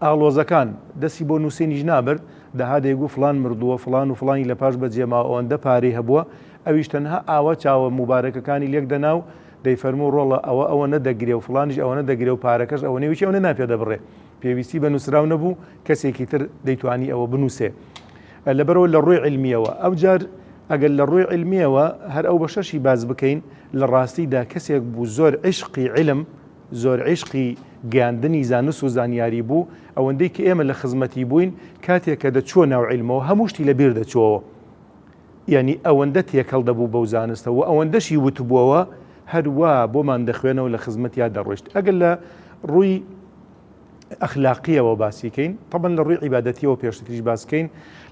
ئاڵۆزەکان دەستی بۆ نووسێنیش نابرد دەها دەیگو فلان مردووە فلان و فلانی لە پاش بەجێما ئەوەندە پارەی هەبووە ئەویش تەنها ئاوە چاوە مبارەکەکانی لێک دەناو دەیفەرموو ڕۆڵە ئەوە نەدەگرێ و فلانیش ئەوە نەدەگرێ و پارەکەش ئەوە نێویی ئەوە ناپێ دەبڕێ پێویستی بە نووسراو نەبوو کەسێکی تر دەیتوانی ئەوە بنووسێ لەبەرەوە لە ڕووی علمیەوە ئەو جار ئەگەر لە ڕووی علمیەوە هەر ئەو بە شەشی باز بکەین لە ڕاستیدا کەسێک بوو زۆر عشقی علم زۆر عشقی گەاندنی زانست و زانیاری بوو ئەوەندەی کە ئێمە لە خزمەتی بووین کاتێک کە دەچوە ناو عیلمەوە هەموو شتی لەبیر دەچۆوە یعنی ئەوەندە تێکەڵ دەبوو بەو زانستە و ئەوەندەشی وتبووەوە هەروە بۆمان دەخوێنەوە لە خزمەتیا دەڕۆیشت ئەگەر لە ڕووی ئەخلاقیەوە باسیکەین طبعا لە ڕووی عیبادەتیەوە پێشتریش باسکەین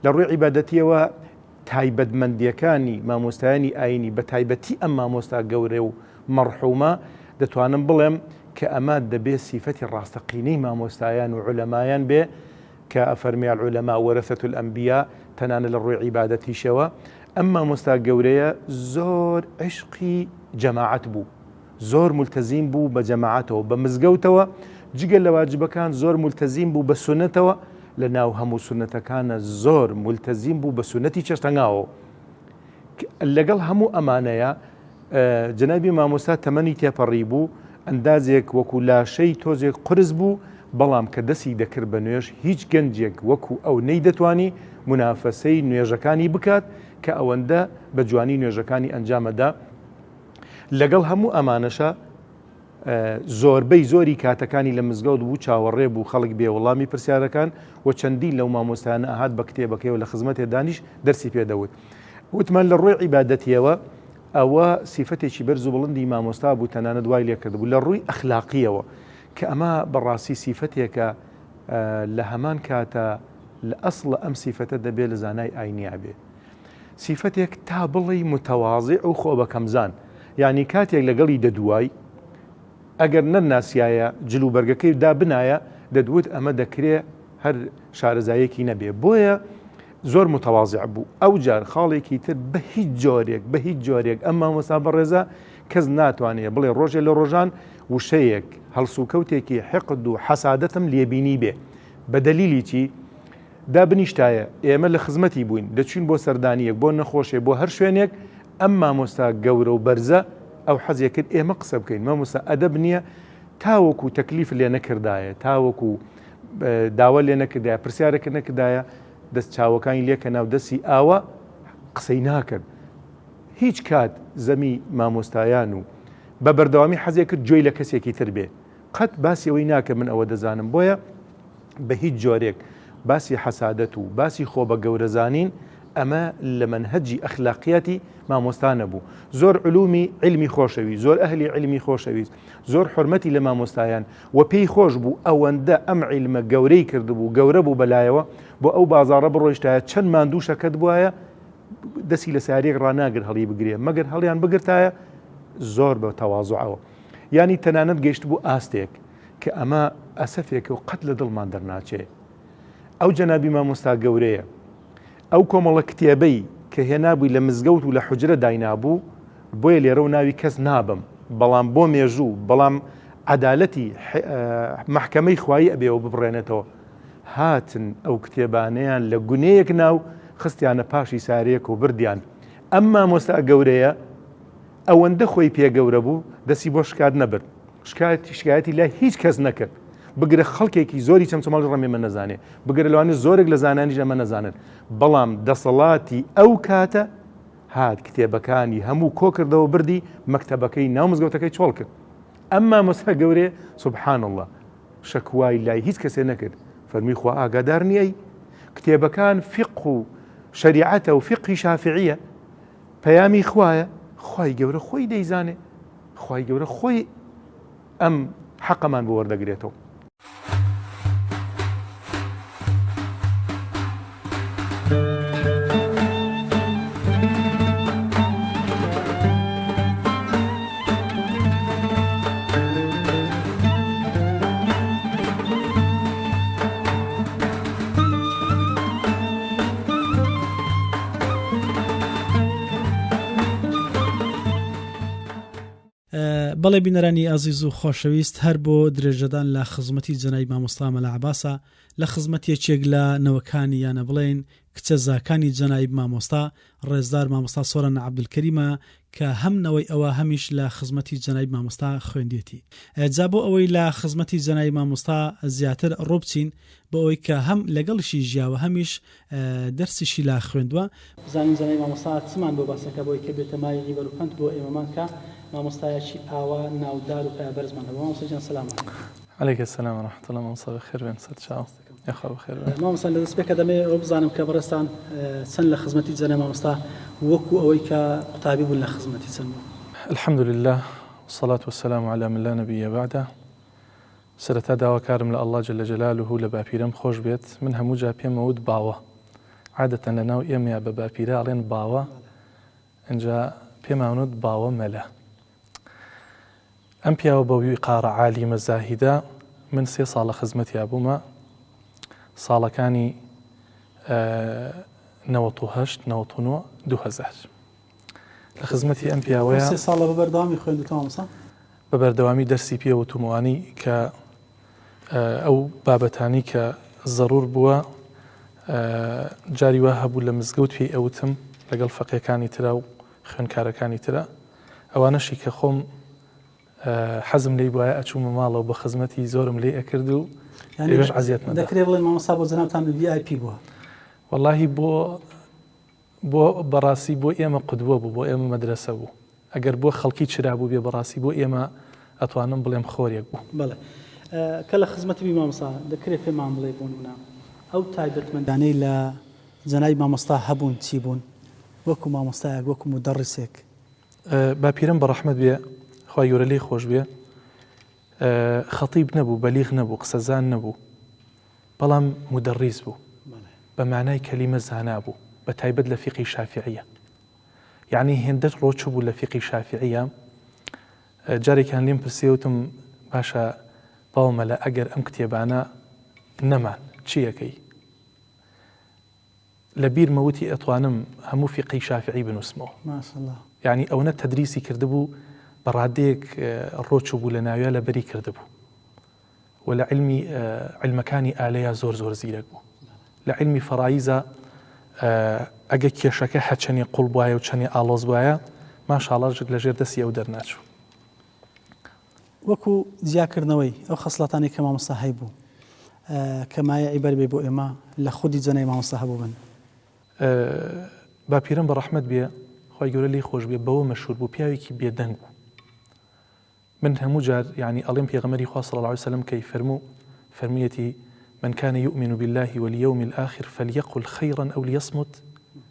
لە ڕووی عیبادەتیەوە تایبەتمەندیەکانی مامۆستایانی ئاینی بە تایبەتی ئەم مامۆستا گەورە و مەرحومە دەتوانم بڵێم کە ئەمە دەبێت سیفەتی ڕاستەقینەی مامۆستایان و عولەمایان بێ کە ئەفەرمی العولەما وەرەثەة الأنبیا تەنانە لە ڕووی عیبادەتیشەوە ئەم مامۆستا گەورەیە زۆر عشقی جەماعەت بوو زۆر ملتەزیم بوو بە جەماعەتەوە بە مزگەوتەوە جگە لە واجبەکان زۆر ملتەزیم بوو بە سونەتەوە لە ناو هەموو سونەتەکانە زۆر ملتەزیم بوو بە سونەتی چەشتەنگاوە لەگەڵ هەموو ئەمانەیە جەنابی مامۆستا تەمەنی تێپەڕی بوو ئەندازێک وەکو لاشەی تۆزێک قرس بوو بەڵام کە دەستی دەکرد بە نوێژ هیچ گەنجێک وەکو ئەو نەیدەتوانی منافەسەی نوێژەکانی بکات کە ئەوەندە بە جوانی نوێژەکانی ئەنجامەدا لەگەڵ هەموو ئەمانەشە زۆربەی زۆری کاتەکانی لە مزگەوت بوو چاوەڕێ بوو خەڵک بێ وەڵامی پرسیارەکان و چەندین لەو مامۆستایانە ئاهات بە کتێبەکەی و لە خزمەتێ دانیش دەرسی پێدەوت وتمان لە ڕووی عیبادەتیەوە ئەوە سیفەتێکی بەرز و بڵندی مامۆستا بوو تەنانەت دوای لێکردبوو لە ڕووی ئەخلاقیەوە کە ئەمە بەڕاستی سیفەتێکە لە هەمان کاتە لە ئەسڵە ئەم سیفەتە دەبێت لە زانای ئاینیا بێ سیفەتێک تا بڵی متەواضع و خۆ بەکەمزان یعنی کاتێک لەگەڵی دەدوای ئەگەر نەناسیایە جلوبەرگەکەی دا بنایە دەدوت ئەمە دەکرێت هەر شارەزایەکی نەبێ بۆیە زۆر متەواضع بوو ئەو جار خاڵێکی تر بە هیچ جۆرێک ئەم مامۆستا بەڕێزە کەس ناتوانێت بڵێ ڕۆژێ لە ڕۆژان وشەیەک هەڵسوکەوتێکی حقد و حەسادەتم لێبینی بێ بە دەلیلی چی دا بنیشتایە ئێمە لە خزمەتی بووین دەچین بۆ سەردانیەک بۆ نەخۆشێ بۆ هەر شوێنێک ئەم مامۆستا گەورە و بەرزە ئەو حەزیە کرد ئێمە قسە بکەین مامۆستا ئەدەب نییە تاوەکو تەکلیف لێ نەکردایە تاوەکو داوە لێ نەکردایە پرسیارەکە نەکردایە دەست چاوەکانی لێکە ناو دەستی ئاوە قسەی ناکرد هیچ کات زەمی مامۆستایان و بە بەردەوامی حەزێ کرد جۆی لە کەسێکی تر بێ قەت باسی ئەوەی ناکە من ئەوە دەزانم بۆیە بە هیچ جۆرێک باسی حەسادەت و باسی خۆ بە گەورەزانین ئەمە لە منهەجی ئەخلاقیەتی مامۆستا نەبوو زۆر علومی علمی خۆشەوی زۆر ئەهلی علمی خۆشەویست زۆر حرمەتی لە مامۆستایان و پێی خۆش بوو ئەوەندە ئەم عیلمە گەورەی کردبوو گەورە بوو بەلایەوە بۆ ئەو بازاڕە بڕۆیشتایە چەند ماندووشەکەت بووایە دەستی لە ساریێک ڕناگر هەڵی بگرێ مەگەر هەڵیان بگرتایە زۆر بە تەواضعەوە ینی تەنانەت گەیشت بوو ئاستێک کە ئەمە ئەسەفێکە و قەت لە دڵمان دەرناچێ ئەو جەنابی مامۆستا گەورەیە ئەو کۆمەڵە کتێبەی کە هێنابووی لە مزگەوت و لە حوجرە داینابوو بۆیە لێرە و ناوی کەس نابم بەڵام بۆ مێژوو بەڵام عەدالەتی مەحکەمەی خوایی ئەبێەوە ببڕێنێتەوە هاتن ئەو کتێبانەیان لە گونەیەک ناو خستیانە پاشی سارەیەک و بردیان ئەم مامۆستا گەورەیە ئەوەندە خۆی پێگەورە بوو دەستی بۆ شکات نەبرد شکایەتی لای هیچ کەس نەکرد بگرە خەڵکێکی زۆری چەمچەماڵی ڕەمێمە نەزانێ بگرە لەوانە زۆرێک لە زانانیش ئەمە نەزانن بەڵام دەسەڵاتی ئەو کاتە هات کتێبەکانی هەموو کۆ کردەوە بردی مەکتەبەکەی ناو مزگەوتەکەی چۆڵ کرد ئەم مامۆستا گەورەیە سوبحان الله شەکوای لای هیچ کەسێ نەکرد فەرمی خوا ئاگادار نییەی کتێبەکان فقه و شریعەتە و فقهی شافعیە پەیامی خوایە خوای گەورە خۆی دەیزانێ خوای گەورە خۆی ئەم حەقەمان بۆ وەردەگرێتەوە بەڵێ بینەرانی ئازیز و خۆشەویست هەر بۆ درێژەدان لە خزمەتی جەنابی مامۆستا مەلا عەباسە لە خزمەتێکێک لە نەوەکانی یانە بڵێن کچە زاکانی جەنابی مامۆستا ڕێزدار مامۆستا سۆران عەبدولکەریمە کە هەم نەوەی ئەوە هەمیش لە خزمەتی جەنابی مامۆستا خوێندێتی جا بۆ ئەوەی لە خزمەتی جەنابی مامۆستا زیاتر ڕۆبچین بۆ ئەوەی کە هەم لەگەڵشی ژیاوە هەمیش دەرسیشی لا خوێندووە بزانین جەنابی مامۆستا چمان بۆ باسەکە بۆی کە بێتە مای عیبەر و پەند بۆ ئێمەمان کە مامۆستایەکی ئاوا ناودار و پایبەرزمانە بۆ مامۆستا جان سەلام عليك السلام ورحمة الله مامۆستا بەخێر بێن سەر چاو یاخوا بەخێر بێن مامۆستا لە دەست پێکە دەمێ ئەو بزانم کە بەڕێستان چەند لە خزمەتی جەنابی مامۆستا وەکو ئەوەی کە قوتابی بوون لە خزمەتی چەند بوو الحمد لله والصلاة والسلام على من لا نبي بعده سرەتا داواکارم لە الله جل جلاله لە باپیرەم خۆش بێت من هەموو جا پێمەوت باوە عادەتەن لە ناو ئێمەیە بە باپیرە ئەڵێن باوە ئەنجا پێمانوت باوە مەلە ئەم پیاوە بەوی قارە عالیمە زاهیدە من 3 ساڵە خزمەتیا بوومە ساڵەکانی 98 99 2000 لە خزمەتی ئەم پیاوەیە 3 ساڵە بەبەردەوامی خوێندووە مامۆستا بە بەردەوامی دەرسی پێوەتوموانی کە ئەو بابەتانی کە زەڕور بووە جاری وا هەبوو لە مزگەوت پێی ئەوتم لەگەڵ فەقیەکانی ترە و خوێندکارەکانی ترە ئەوانەشی کە خۆم حەزم لێی وایە ئەچوومە ماڵەوە بە خزمەتی زۆرم لێ ئەکرد و ئێوەش عەزیەتمە دا دەکرێت بڵێن مامۆستا بۆ جەنابتان VIP بووە وەڵاهی بۆ بەڕاستی بۆ ئێمە قودوە بوو بۆ ئێمە مەدرسە بوو ئەگەر بۆ خەڵکی چرا بوو بێ بەڕاستی بۆ ئێمە ئەتوانم بڵێم خۆرێک بوو بەڵێ کە لە خزمەتی مامۆستا دەکرێت پێمان بڵێ بوونە ئەو تایبەتمەندانەی لە جەنابی مامۆستا هەبوون چی بوون وەکو مامۆستایەک وەکو مودەڕیسێک باپیرم بە ڕەحمەت بێ خی گەورە لێی خۆش بێ خەتیب نەبوو بەلیغ نەبوو قسەزان نەبوو بەڵام مدەڕیز بوو بە مانای کەلیمە زانا بوو بە تایبەت لە فیقی شافعیە یعنی هێندە ڕۆچ بوو لە فیقی شافعیە جارێکیان لێم پرسیوتم باشە باومە لە ئەگەر ئەم کتێبانە نەمان چیەکەی لە بیرمەوتی ئەتوانم هەموو فیقی شافعی بنووسمەوە یعنی ئەوەنە تەدریسی کردبوو بە ڕادەیەک ڕۆچ بوو لە ناویە لە بەری کردبوو و لە علمەکانی ئالەیە زۆر زیرەک بوو لە علمی فەڕایزە ئەگە کێشەکە هەچەنی قوڵ بواە و چەنی ئالۆز بواە ماشاڵڵژک لە ژێر دەستی ئەو دەرناچوو وەکو زیاکردنەوەی ئەو خەسڵەتانی کە مامۆستا هەیبوو کەمایە عیبەر بێ بۆ ئێمە لە خودی جەنەی مامۆستا هەبوو بن باپیرم بە ڕەحمەت بێ خی گەورە لی خۆش بێ بەوە مەشهور بوو پیاوێکی بێدەنگ بوو من هەموو جار يعني ئەڵێم پێغەمبەری خوا صلی الله عليه وسلم کەی فەرموویەتی من كان يؤمن بالله واليوم الآخر فليقل خيرا أو ليصمت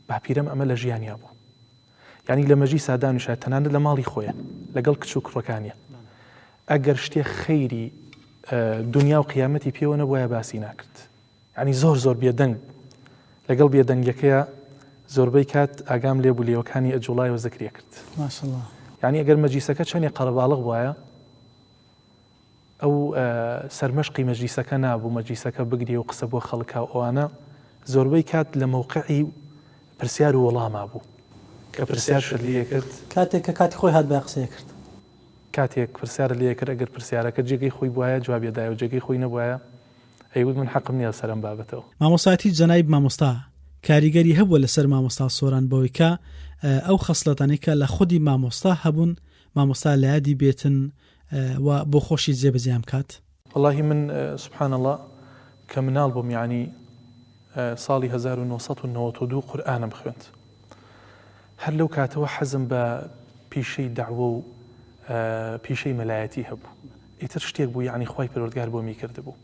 باپیرم ئەمە لە ژیانیا بوو يعني لە مەجلیسا دانوشایە تەنانەت لە ماڵی خۆیە لەگەڵ کچ و کوڕەکانیە ئەگەر شتێک خەیری دنیا و قیامەتی پێوە نەبووایە باسی ناکرد يعني زۆر بێدەنگ لەگەڵ بێدەنگەکەیە زۆربەی کات ئاگام لێ بوو لێوەکانی ئەجوڵای و زەکرێ کرد ماشاءالله يعني ئەگەر مەجلیسەکە چەندێک قەرەباڵغ بواە ئەو سەرمەشقی مەجلیسەکە نابوو مەجلیسەکە بگری و قسە بۆ خەڵکا و ئەوانە زۆربەی کات لە مەوقعی پرسیار و وەڵاما بوو کە پرسیار شت لێ کرد کاتێک کە کاتی خۆی هات بە قسەیە کرد کاتێک پرسیار لێ کرد ئەگەر پرسیارەکە جێگەی خۆی بواە جوابێدایە و جێگەی خۆی نەبواە ئەیوت من حەقم نییە سەرم بابەتەوە مامۆستاتی جەنایب مامۆستا کاریگەری هەبووە لەسەر مامۆستا سۆران بەوەی کە ئەو خەسڵەتانەی کە لە خودی مامۆستا هەبوون مامۆستا لە یادی بێتن و بۆ خۆشی جێبەجێام کات والله من سبحان الله کە مناڵ بووم یعنی ساڵی 1992 قورئانم خوێند هەر لەو کاتەوە حەزم بە پیشەی دەعوە و پیشەی مەلایەتی هەبوو ئیتر شتێک بوو یعنی خوای پەروەردگار بۆ میکرد بوو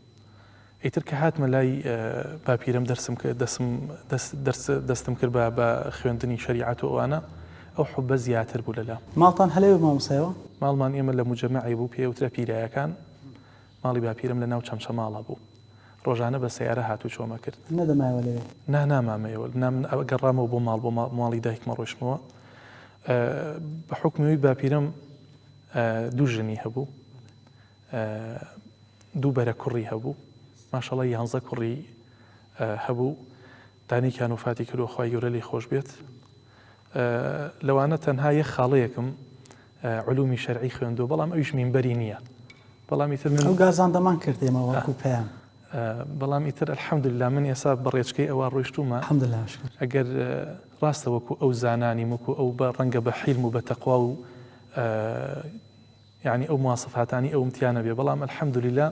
ئیتر کە هاتمە لای باپیرم دەستم کرد بە خوێندنی شریعەت و ئەوانە ئەو حوبە زیاتر بوو لەلا ماڵتان هەلێوە مامۆستایەوە ماڵمان ئێمە لە مجەمەعی بوو پێوترە پیرایەکان ماڵی باپیرم لە ناو چەمچە ماڵە بوو ڕۆژانە بە سەیارە هاتوو چۆمە کرد نەدەمایەوە لەوێ نامامەوە گەڕامەوە بۆ ماڵ بۆ ماڵی دایکمە ڕۆیشتمەوە بە حکمیەوەی باپیرم دوو ژنی هەبوو دوو بەرە کوڕی هەبوو ماشەڵڵا 11 کوڕی هەبوو دانێکیان وفاتی کردو خوای گەورە لێی خۆش بێت لەوانە تەنها یەک خاڵەیەکم علومی شەرعی خوێندووە بەڵام ئەویش مینبەری نییە بەڵام ئیتر من ئەو گازاندەمان کرد ئێمە وەکو پێیان بەڵام ئیتر الحەمدوللا من ئێستا بەڕێچکەی ئەوە ڕۆیشتومە الحەمدوللا ئەگەر ڕاستە وەکو ئەو زانانی وەکو ئەو بە ڕەنگە بە حیلم و بە تەقوا و یعنی ئەو مواسفاتانی ئەو امتیانە بێ بەڵام الحەمدوللا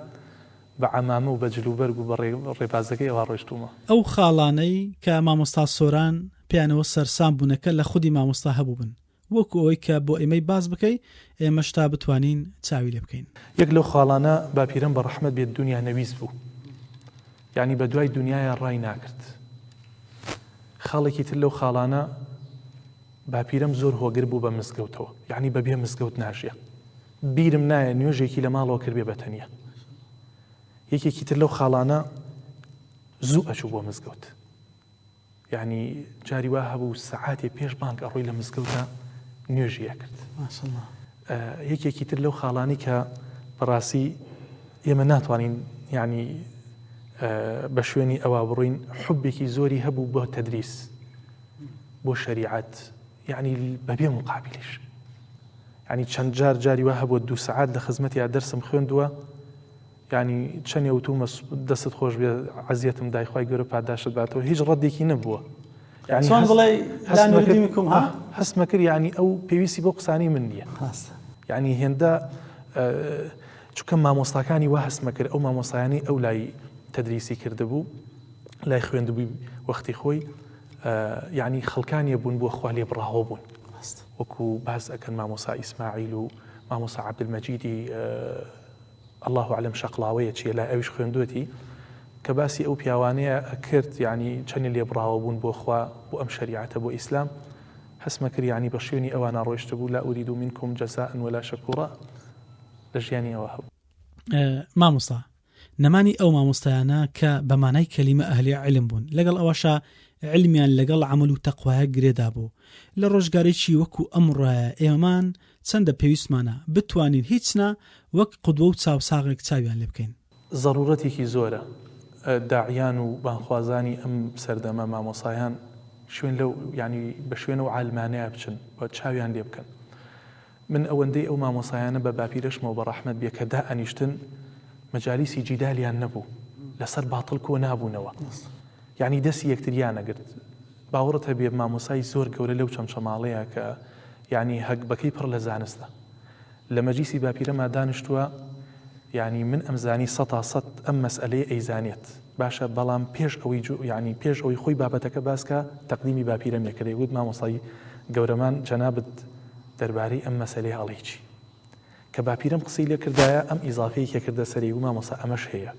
بە عەمامە و بە جلوبەرگ و بە ڕێبازەکەی ئەوە ڕۆیشتومە ئەو خاڵانەی کە مامۆستا سۆران پێیانەوە سەرسام بوونەکە لە خودی مامۆستا هەبوو بن وەکو ئەوەی کە بۆ ئێمەی باز بکەی ئێمە شتا بتوانین چاوی لێ بکەین یەک لەو خاڵانە باپیرم بە ڕەحمەت بێت دنیا نەویست بوو یعنی بە دوای دنیاە ڕای ناکرد خاڵێکی تر لەو خاڵانە باپیرم زۆر هۆگر بوو بە مزگەوتەوە یعنی بەبێ مزگەوت ناژیە بیرم نایە نوێژێکی لە ماڵەوە کرد بێ بەتەنیە یەکێکی تر لەو خاڵانە زوو ئەچوو بۆ مزگەوت یعنی جاری وا هەبوو سەعاتێ پێش بانگ ئەڕۆی لە مزگەوتە نوێژیە کرد یەکێکی تر لەو خاڵانی کە بەڕاستی ئێمە ناتوانین یعنی بە شوێنی ئەوە بڕوین حوبێکی زۆری هەبوو بۆ تەدریس بۆ شریعەت یعنی بەبێ مقابلیش یعنی چەند جاری وا هەبوو 2 سەعات لە خزمەتی دەرسم خوێندووە یعنی چەندێ وتومە دەست خۆش بێ عەزیەتم دایخوای گەورە پاداشت باتەوە هیچ ڕەدێکی نەبووە چۆن بڵێ هەستمە کرد یعنی ئەو پێویستی بۆ قسانی من نییە یعنی هێندە چونکە مامۆستاکانی وا هەستمە کرد ئەو مامۆستایانی ئەو لای تەدریسی کردبوو لای خوێندبووی وەختی خۆی یعنی خەڵکانیە بوون بۆ خوا لێ بڕاوە بوون وەکو باز ئەکەن مامۆسا ئیسماعیل و مامۆسا عەبدولمەجیدی الله أعلم شەقڵاوەیە چیە لای ئەویش خوێندوەتی کە باسی ئەو پیاوانەیە کرد یعنی چەندی لێ بڕاوە بوون بۆ خوا بۆ ئەم شەریعەتە بۆ ئیسلام هەسمەکرد ینی بە شوێنی ئەوانە ڕۆیشتە بوو لا ئوریدو منکم جەزاء ولا شەکوورا لە ژیانی ئەوە هەبوو. مامۆستا نەمانی ئەو مامۆستایانە کە بەمانای کەلیمە ئەهلی علم بوون لەگەڵ ئەوەشە علمیان لەگەڵ عمل و تەقوایە گرێدا بوو لە ڕۆژگارێکی وەکو ئەمڕۆیە ئێمەمان چەندە پێویستمانە بتوانین هیچنا وەک قودوە و چاوساغێک چاویان لێ بکەین. ضرورەتێکی زۆرە داعیان و بانخوازانی ئەم سەردەمە مامۆسایان شوێن لەو ینی بە شوێنە و عالمانەیە بچن بە چاویان لێ بکەن. من ئەوەندەی ئەو مامۆسایانە بە باپیرەشمەوە بە ڕەحمەت بێ کە دائەنیشتن مەجالیسی جیدالیان نەبوو لەسەر باتڵ کۆ نابوونەوە یعنی دەستی یەکتریان نەگرت. باوەڕت هەبێ مامۆسای زۆر گەورە لەو چەمچەماڵەیە کە یعنی هەکبەکەی پڕ لە زانستە لە مەجلیسی باپیرەما دانیشتووە یعنی من ئەمزانی 100% ئەم مەسئلەی ئەیزانێت باشە بەڵام پێش ئەوەی ینی پێش ئەوەی خۆی بابەتەکە باسکە تەقدیمی باپیرەم لێکردی وت مامۆسای گەورەمان جەنابەت دەربارەی ئەم مەسئلەی هەڵەیچی کە باپیرەم قسەی لێ کردایە ئەم ئیزافەیە کە کردە سەری و مامۆسا ئەمەش هەیە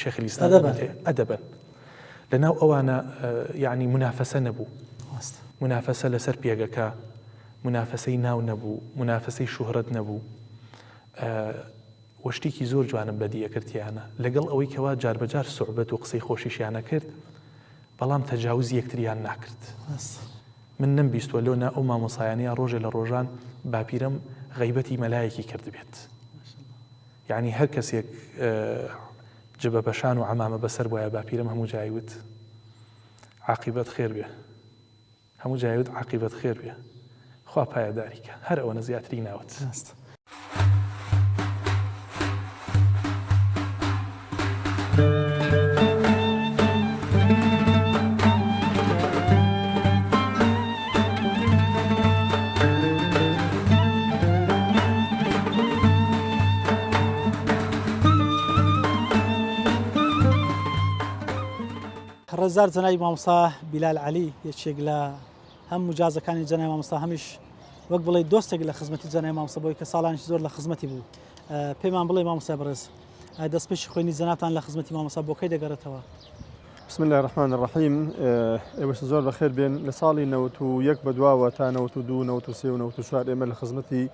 شێخ ئیسلام ئەدەبن لەناو ئەوانە یعنی منافەسە نەبوو منافەسە لەسەر پێگەکە منافەسەی ناو نەبوو منافەسەی شوهرەت نەبوو وەشتێکی زۆر جوانم بەدیەکردیانە لەگەڵ ئەوەی کەوا جاربەجار سوعبەت و قسەی خۆشیشیانە کرد بەڵام تەجاوز یەکتریان ناکرد. من نەمبیستوە لەو ئەو مامۆسایانەیە ڕۆژێ لە ڕۆژان باپیرەم غەیبەتی مەلایەکی کرد بێت یعنی هەر کەسێک جبە بەشان و عەمامە بەسەر وایە باپیرەم هەموو جایوت عاقیبەت خێر بێ هەموو جایوت عاقیبەت خێر بێ خوا پایەداریکە هەر ئەوەنە زیاتری ناوت. ڕێزار جەنابی مامۆستا بیلال عەلی یەکێک لە هەموو جازەکانی جەنابی مامۆستا هەمیش وەک بڵێ دۆستێک لە خزمەتی جەنابی مامۆستا بۆی کە ساڵانیش زۆر لە خزمەتی بوو. پێمان بڵێ مامۆستا بەڕێز دەستپێکی خوێنی جەنابتان لە خزمەتی مامۆستا بۆ کەی دەگەڕێتەوە؟ بسم الله الرحمن الرحیم ئێوەش زۆر بەخێر بێن لە ساڵی 91 بەدواوە تا 92 93 و 94 ئێمە لە خزمەتی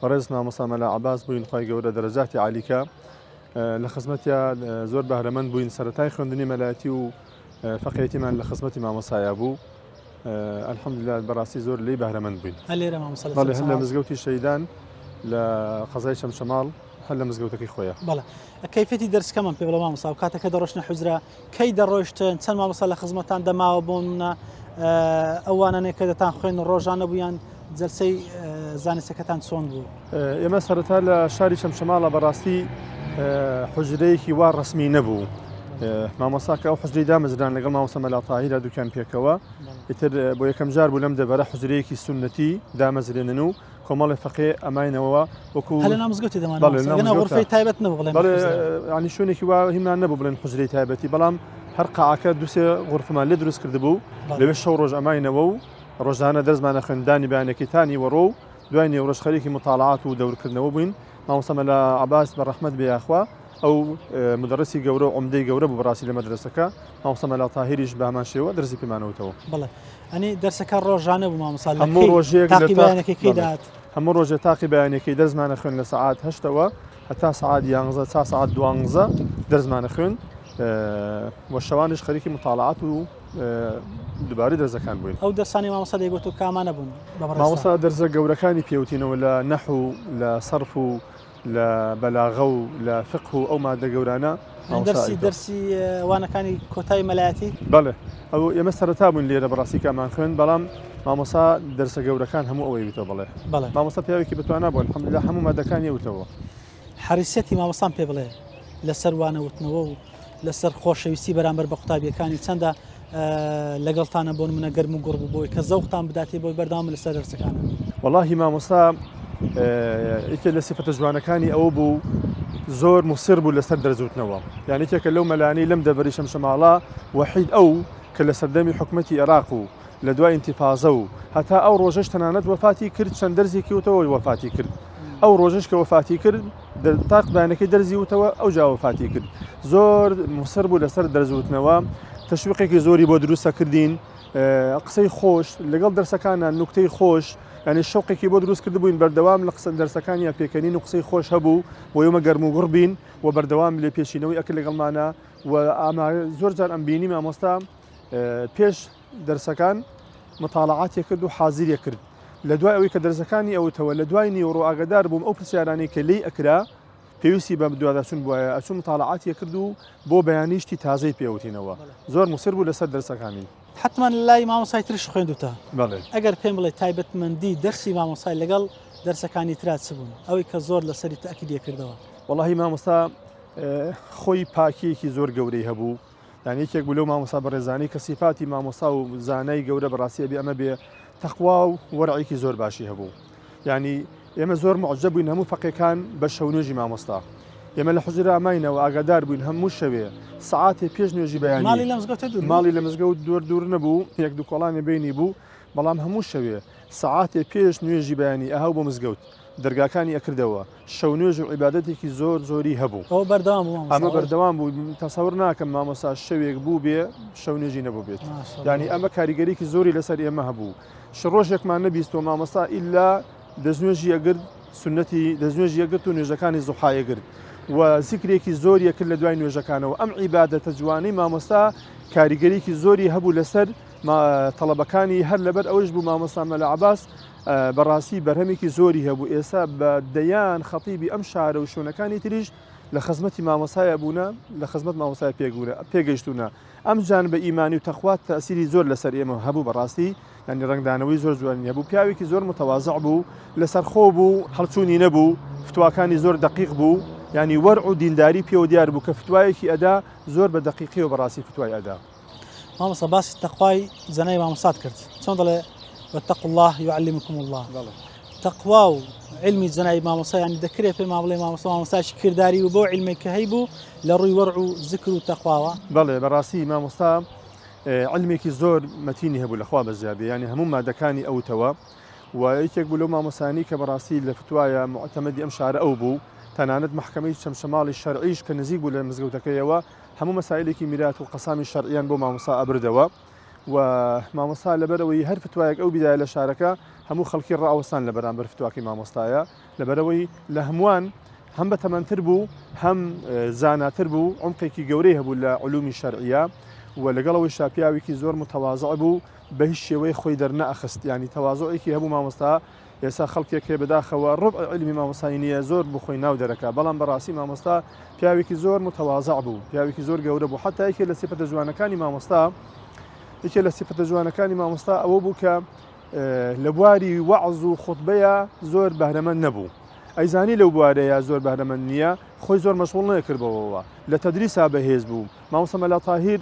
بەڕێز مامۆستا مەلا عەباس بووین خوای گەورە دەرەجاتی عالیکە لە خزمەتیا زۆر بەهرەمەند بووین سەرەتای خوێندنی مەلایەتی و فەقێتیمان لە خزمەتی مامۆسایە بوو الحەمدولله بەڕاستی زۆر لێی بەهرەمەند بووین. هەلێرە مامۆستا هەر لە مزگەوتی شەیدان لە قەزای شەمشەماڵ هەر لە مزگەوتەکەی خۆیە. بەڵێ کەیفێتی دەرسکەمان پێ بڵێ مامۆستا و کاتەکە دەڕۆشنە حوجرە کەی دەڕۆیشتن چەند مامۆستا لە خزمەتان دەماوە بۆ منە ئەوانانەیە کە دەتان خوێن ڕۆژانە بوویان جەلسەی زانستەکەتان چۆن بوو؟ ئێمە سەرەتا لە شاری شەمشەماڵە بەڕاستی حوجرەیەکی وا ڕسمی نەبوو مامۆساکە ئەو حوجرەی دامەزران لەگەڵ مامۆستا مەلا تاهیرە دووکیان پێکەوە ئیتر بۆ یەکەم جار بوو لەم دەبەرە حوجرەیەکی سونەتی دامەزرێنن و کۆمەڵی فەقێ ئەماینەوە وەکو هەلە نامزگەوتی دەمانەوە غورفەی تایبەت نەبوو بڵێن ینی شوێنێکی وا هیمان نەبوو بڵێن حوجرەی تایبەتی بەڵام هەر قاعەکە دووسێ غورفمان لێ دروست کردبوو لەوێ شەو ڕۆژ ئەماینەوە و ڕۆژانە دەرزمانە خوێندانی بەیانەکەیتانی وەڕۆ و دوای نێوڕۆژ خەریکی مطالعات و دەورکردنەوە بووین مامۆستا مەلا عەباس بەڕەحمەت بێ یاخوا ئەو مدرسی گەورە و عومدەی گەورە بوو بەڕاستی لە مەدرسەکە مامۆستا مەلا تاهیریش بە هەمان شێوە دەرسی پێمانەوەتەوە. بەڵێ ئەنی دەرسەکە ڕۆژانە بوو مامۆستا هەموو ڕۆژێک تاقیبانەکەی هەموو ڕۆژێ تاقی بەیانەکەی دەرزمانە خوێن لە سەعات 8ەوە هەتا سەعات 11 تا سەعات 12 دەرزمانە خوێن وە شەوانش خەریکی مطالعات و دووبارەی دەرزەکان بووین. ئەو دەرسانی مامۆستا دەیگوت و کامانە بوون مامۆستا دەرزە گەورەکانی پێوتینەوە لە نەحو لە سەرف و لە بەلاغە و لە فقه و ئەو مادە گەورانە دەرسی وانەکانی کۆتایی مەلایەتی بەڵێ ئەو ئێمە سەرەتا بوون لێرە بەڕاستی کامان خوێن بەڵام مامۆستا دەرسە گەورەکان هەموو ئەوەی وتەوە بڵێ مامۆستا پیاوێکی بتوانە بوو الحەمدولله هەموو مادەکانی وتەوە. حەریسەتی مامۆستان پێ بڵێ لەسەر وانەوتنەوە و لەسەر خۆشەویستی بەرامبەر بە قوتابیەکانی چەندە لەگەڵتانە بۆن منە گەرم و گوڕ بووی کە زەوقتان بداتێ بۆی بەردەوام لەسەر دەرسەکانە؟ وەڵاهی مامۆستا یەکێ لە سیفەتە جوانەکانی ئەوە بوو زۆر موسر بوو لەسەر دەرزوتنەوە یعنی یەکێکە لەو مەلانی لەم دەبەری شەمشەماڵە وەحید ئەو کە لە سەردەمی حکومەتی عێراق و لە دوای ئینتیفازە و هەتا ئەو ڕۆژەش تەنانەت وەفاتی کرد چەند دەرزێکی وتەوە وەفاتی کرد ئەو ڕۆژەش کە وەفاتی کرد تاق بەیانەکەی دەرزی وتەوە ئەو جا وەفاتی کرد زۆر موسر بوو لەسەر دەرزوتنەوە تەشویقێکی زۆری بۆ دروستە کردین قسەی خۆش لەگەڵ دەرسەکانە نوکتەی خۆش ینی شەوقێکی بۆ دروست کرد بووین بەردەوام لە قسە دەرسەکانی پێکەنین و قسەی خۆش هەبوو بۆ ئێمە گەرم و گوڕبین و بەردەوام لێ پێشینەوەی ئەکرد لەگەڵمانە و زۆر جار ئەم بینی مامۆستا پێش دەرسەکان مطالعاتی کرد و حازیریە کرد لە دوای ئەوەی کە دەرسەکانی ئەوتەوە لە دوای نیوەڕۆ ئاگدار بووم ئەو پرسیارانەی کە لی ئەکرا پێویستی بە دوواداچون بووە ئەچوو مطالعاتی کرد و بۆ بەیانیشتی تازەی پێوتینەوە زۆر موسر بوو لەسەر دەرسەکانی حتمما لای مامۆسای ترش خوێندوتە بەڵێ ئەگەر پێم بڵێ تایبەتمەندی دەرسی مامۆسای لەگەڵ دەرسەکانی ترا چ بوون ئەوەی کە زۆر لەسەری تاکیدیە کردەوە وەڵاهی مامۆستا خۆی پاکیەکی زۆر گەورەی هەبوو یعنی یەکێک بوو لەو مامۆستا بەڕێزانی کە سیفاتی مامۆستا و زانای گەورە بەڕاستی بێ ئەمە بێ تەقوا و وەرعێکی زۆر باشی هەبوو یعنی ئێمە زۆر معجب بووین هەموو فەقێکان بە شەونێژی مامۆستا ئێمە لە حوجرا ماینەوە ئاگادار بووین هەموو شەوێ سعاتێ پێش نوێژی بەیانی ماڵی لە مزگەوت دوور نەبوو یەک دوو کۆڵانی بینی بوو بەڵام هەموو شەوێ سعاتێ پێش نوێژی بەیانی ئەهاو بۆ مزگەوت دەرگاکانی ئەکردەوە شەو نوێژ و عیبادەتێکی زۆری هەبوو ئەمە بەردەوام بوو تەسەور ناکەم مامۆستا شەوێک بوو بێ شەو نوێژی نەبوو بێت ینی ئەمە کاریگەریکی زۆری لەسەر ئێمە هەبوو ڕۆژێکمان نەبیستەوە مامۆستا ئیلا دەستنوێژی ئەگرت سنەتی دەستنوێژی ئەگرت و نوێژەکانی زوحایەگرت و زیکرێکی زۆری کرد لە دوای نوێژەکانەوە ئەم عیبادەتە جوانەی مامۆستا کاریگەریکی زۆری هەبوو لەسەر تەڵەبەکانی هەر لەبەر ئەوەش بوو مامۆستا مەلا عەباس بەڕاستی بەرهەمێکی زۆری هەبوو ئێستا بە دەیان خەتیبی ئەم شارە و شوێنەکانی تریش لە خزمەتی مامۆسایە بوونە لە خزمەت مامۆسای پێگەیشتونە ئەم جان بە ئیمانی و تەخوات تەسیری زۆر لەسەر ئێمە هەبوو بەڕاستی ینی ڕنگدانەوەی زۆر جوانی هەبوو پیاوێکی زۆر متەواضع بوو لەسەر خۆ بوو هەڵچوونی نەبوو فتواکانی زۆر دقیق بوو ینی وەرع و دینداری پێوە دیار بوو کە فتوایەکی ئەدا زۆر بە دقیقی و بەڕاستی فتوای ئەدا مامۆستا باسی تەقوای زەنای مامۆستات کرد چۆن دەڵێ واتقوا الله يعلمكم الله تەقوا و علمی زەنای مامۆستا ینی دەکرێت پێ ماڵێ مامۆستاشی کردداری و بۆ علمی کە هەیبوو لە ڕووی وەرع و ذکر و تەقواوە بەڵێ بەڕاستی مامۆستا علمێکی زۆر مەتینی هەبوو لەخوا بەزیادە ینی هەموو مادەکانی ئەوتەوە و یەکێک بوو لەو مامۆسانی کە بەڕاستی لە فتوایە معتەمەدی ئەم شارە ئەو بوو تەنانەت محکەمەی چەمشەماڵی شەرعیش کە نزیک بوو لە مزگەوتەکەیەوە هەموو مەسائلێکی میرات و قەسامی شەرعیان بۆ مامۆستا ئەبردەوە و مامۆستا لەبەرەوەی هەر فتوایەک ئەو بیدایە لە شارەکە هەموو خەڵکی ڕاوەستان لە بەرامبەر فتواکەی مامۆستایە لەبەرەوەی لە هەمووان هەم بەتەمەنتر بوو هەم زاناتر بوو عمقێکی گەورەی هەبوو لە علومی شەرعیە و لەگەڵەوەی شاپیاوێکی زۆر متەواضع بوو بە هیچ شێوەی خۆی دەرنەئەخست ینی تەواضعێکی هەبوو مامۆستا ئێستا خەڵکێک هەیە بەداخەوە ڕبع علمی مامۆستایی نییە زۆر بۆ خۆی ناو دەرەکە بەڵام بەڕاستی مامۆستا پیاوێکی زۆر متەواضع بوو پیاوێکی زۆر گەورە بوو حتا یەکێک لە سیفەتە جوانەکانی مامۆستا یەکێک لە سیفەتە جوانەکانی مامۆستا ئەوە بوو کە لە بواری وەعز و خوتبەیە زۆر بەهرەمەند نەبوو ئەیزانی لەو بوارەیە زۆر بەهرەمەند نییە خۆی زۆر مەشغوڵ نەکردبەوە لە تەدریسا بەهێز بوو مامۆستا مەلا تاهیر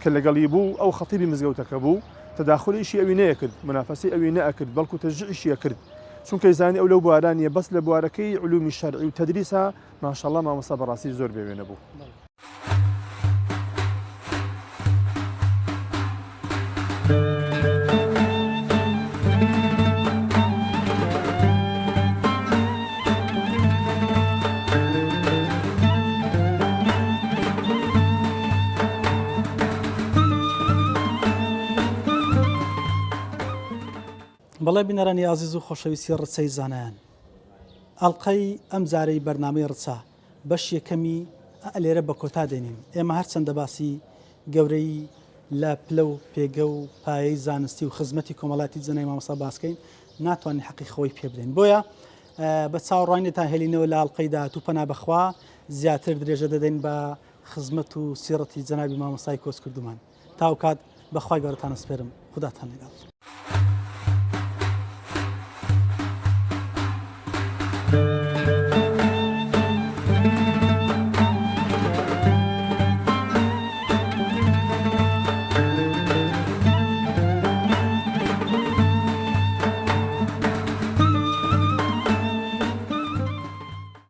کە لەگەڵی بوو ئەو خەتیبی مزگەوتەکە بوو تەداخلیشی ئەوی نەیەکرد منافەسی ئەوی نەئەکرد بەڵکو تەشجیعیشی ئەکرد چونکە ئەیزانی ئەو لەو بوارانیە بەس لە بوارەکەی علومی شەرعی و تەدریسا ماشەڵڵا مامۆستا بەڕاستی زۆر بێوێنە بوو بەڵێ بینەرانی عەزیز و خۆشەویستی ڕچەی زانایان ئەڵقەی ئەم جارەی بەرنامەی ڕچە بەش یەکەمی لێرە بە کۆتا دێنین ئێمە هەرچەندە باسی گەورەی لە پلە و پێگە و پایەی زانستی و خزمەتی کۆمەڵاتی زەنای مامۆستا باسکەین ناتوانین حەقی خۆی پێ بدەین بۆیە بە چاوەڕوانێتان هێلینەوە لە ئەڵقەی داهاتوو پەنا بەخوا زیاتر درێژە دەدەین بە خزمەت و سیرەتی جەنابی مامۆستای کۆچ کردومان تاو کات بەخوای گەورەتان ئەسپێرم خوداتان لەگەڵ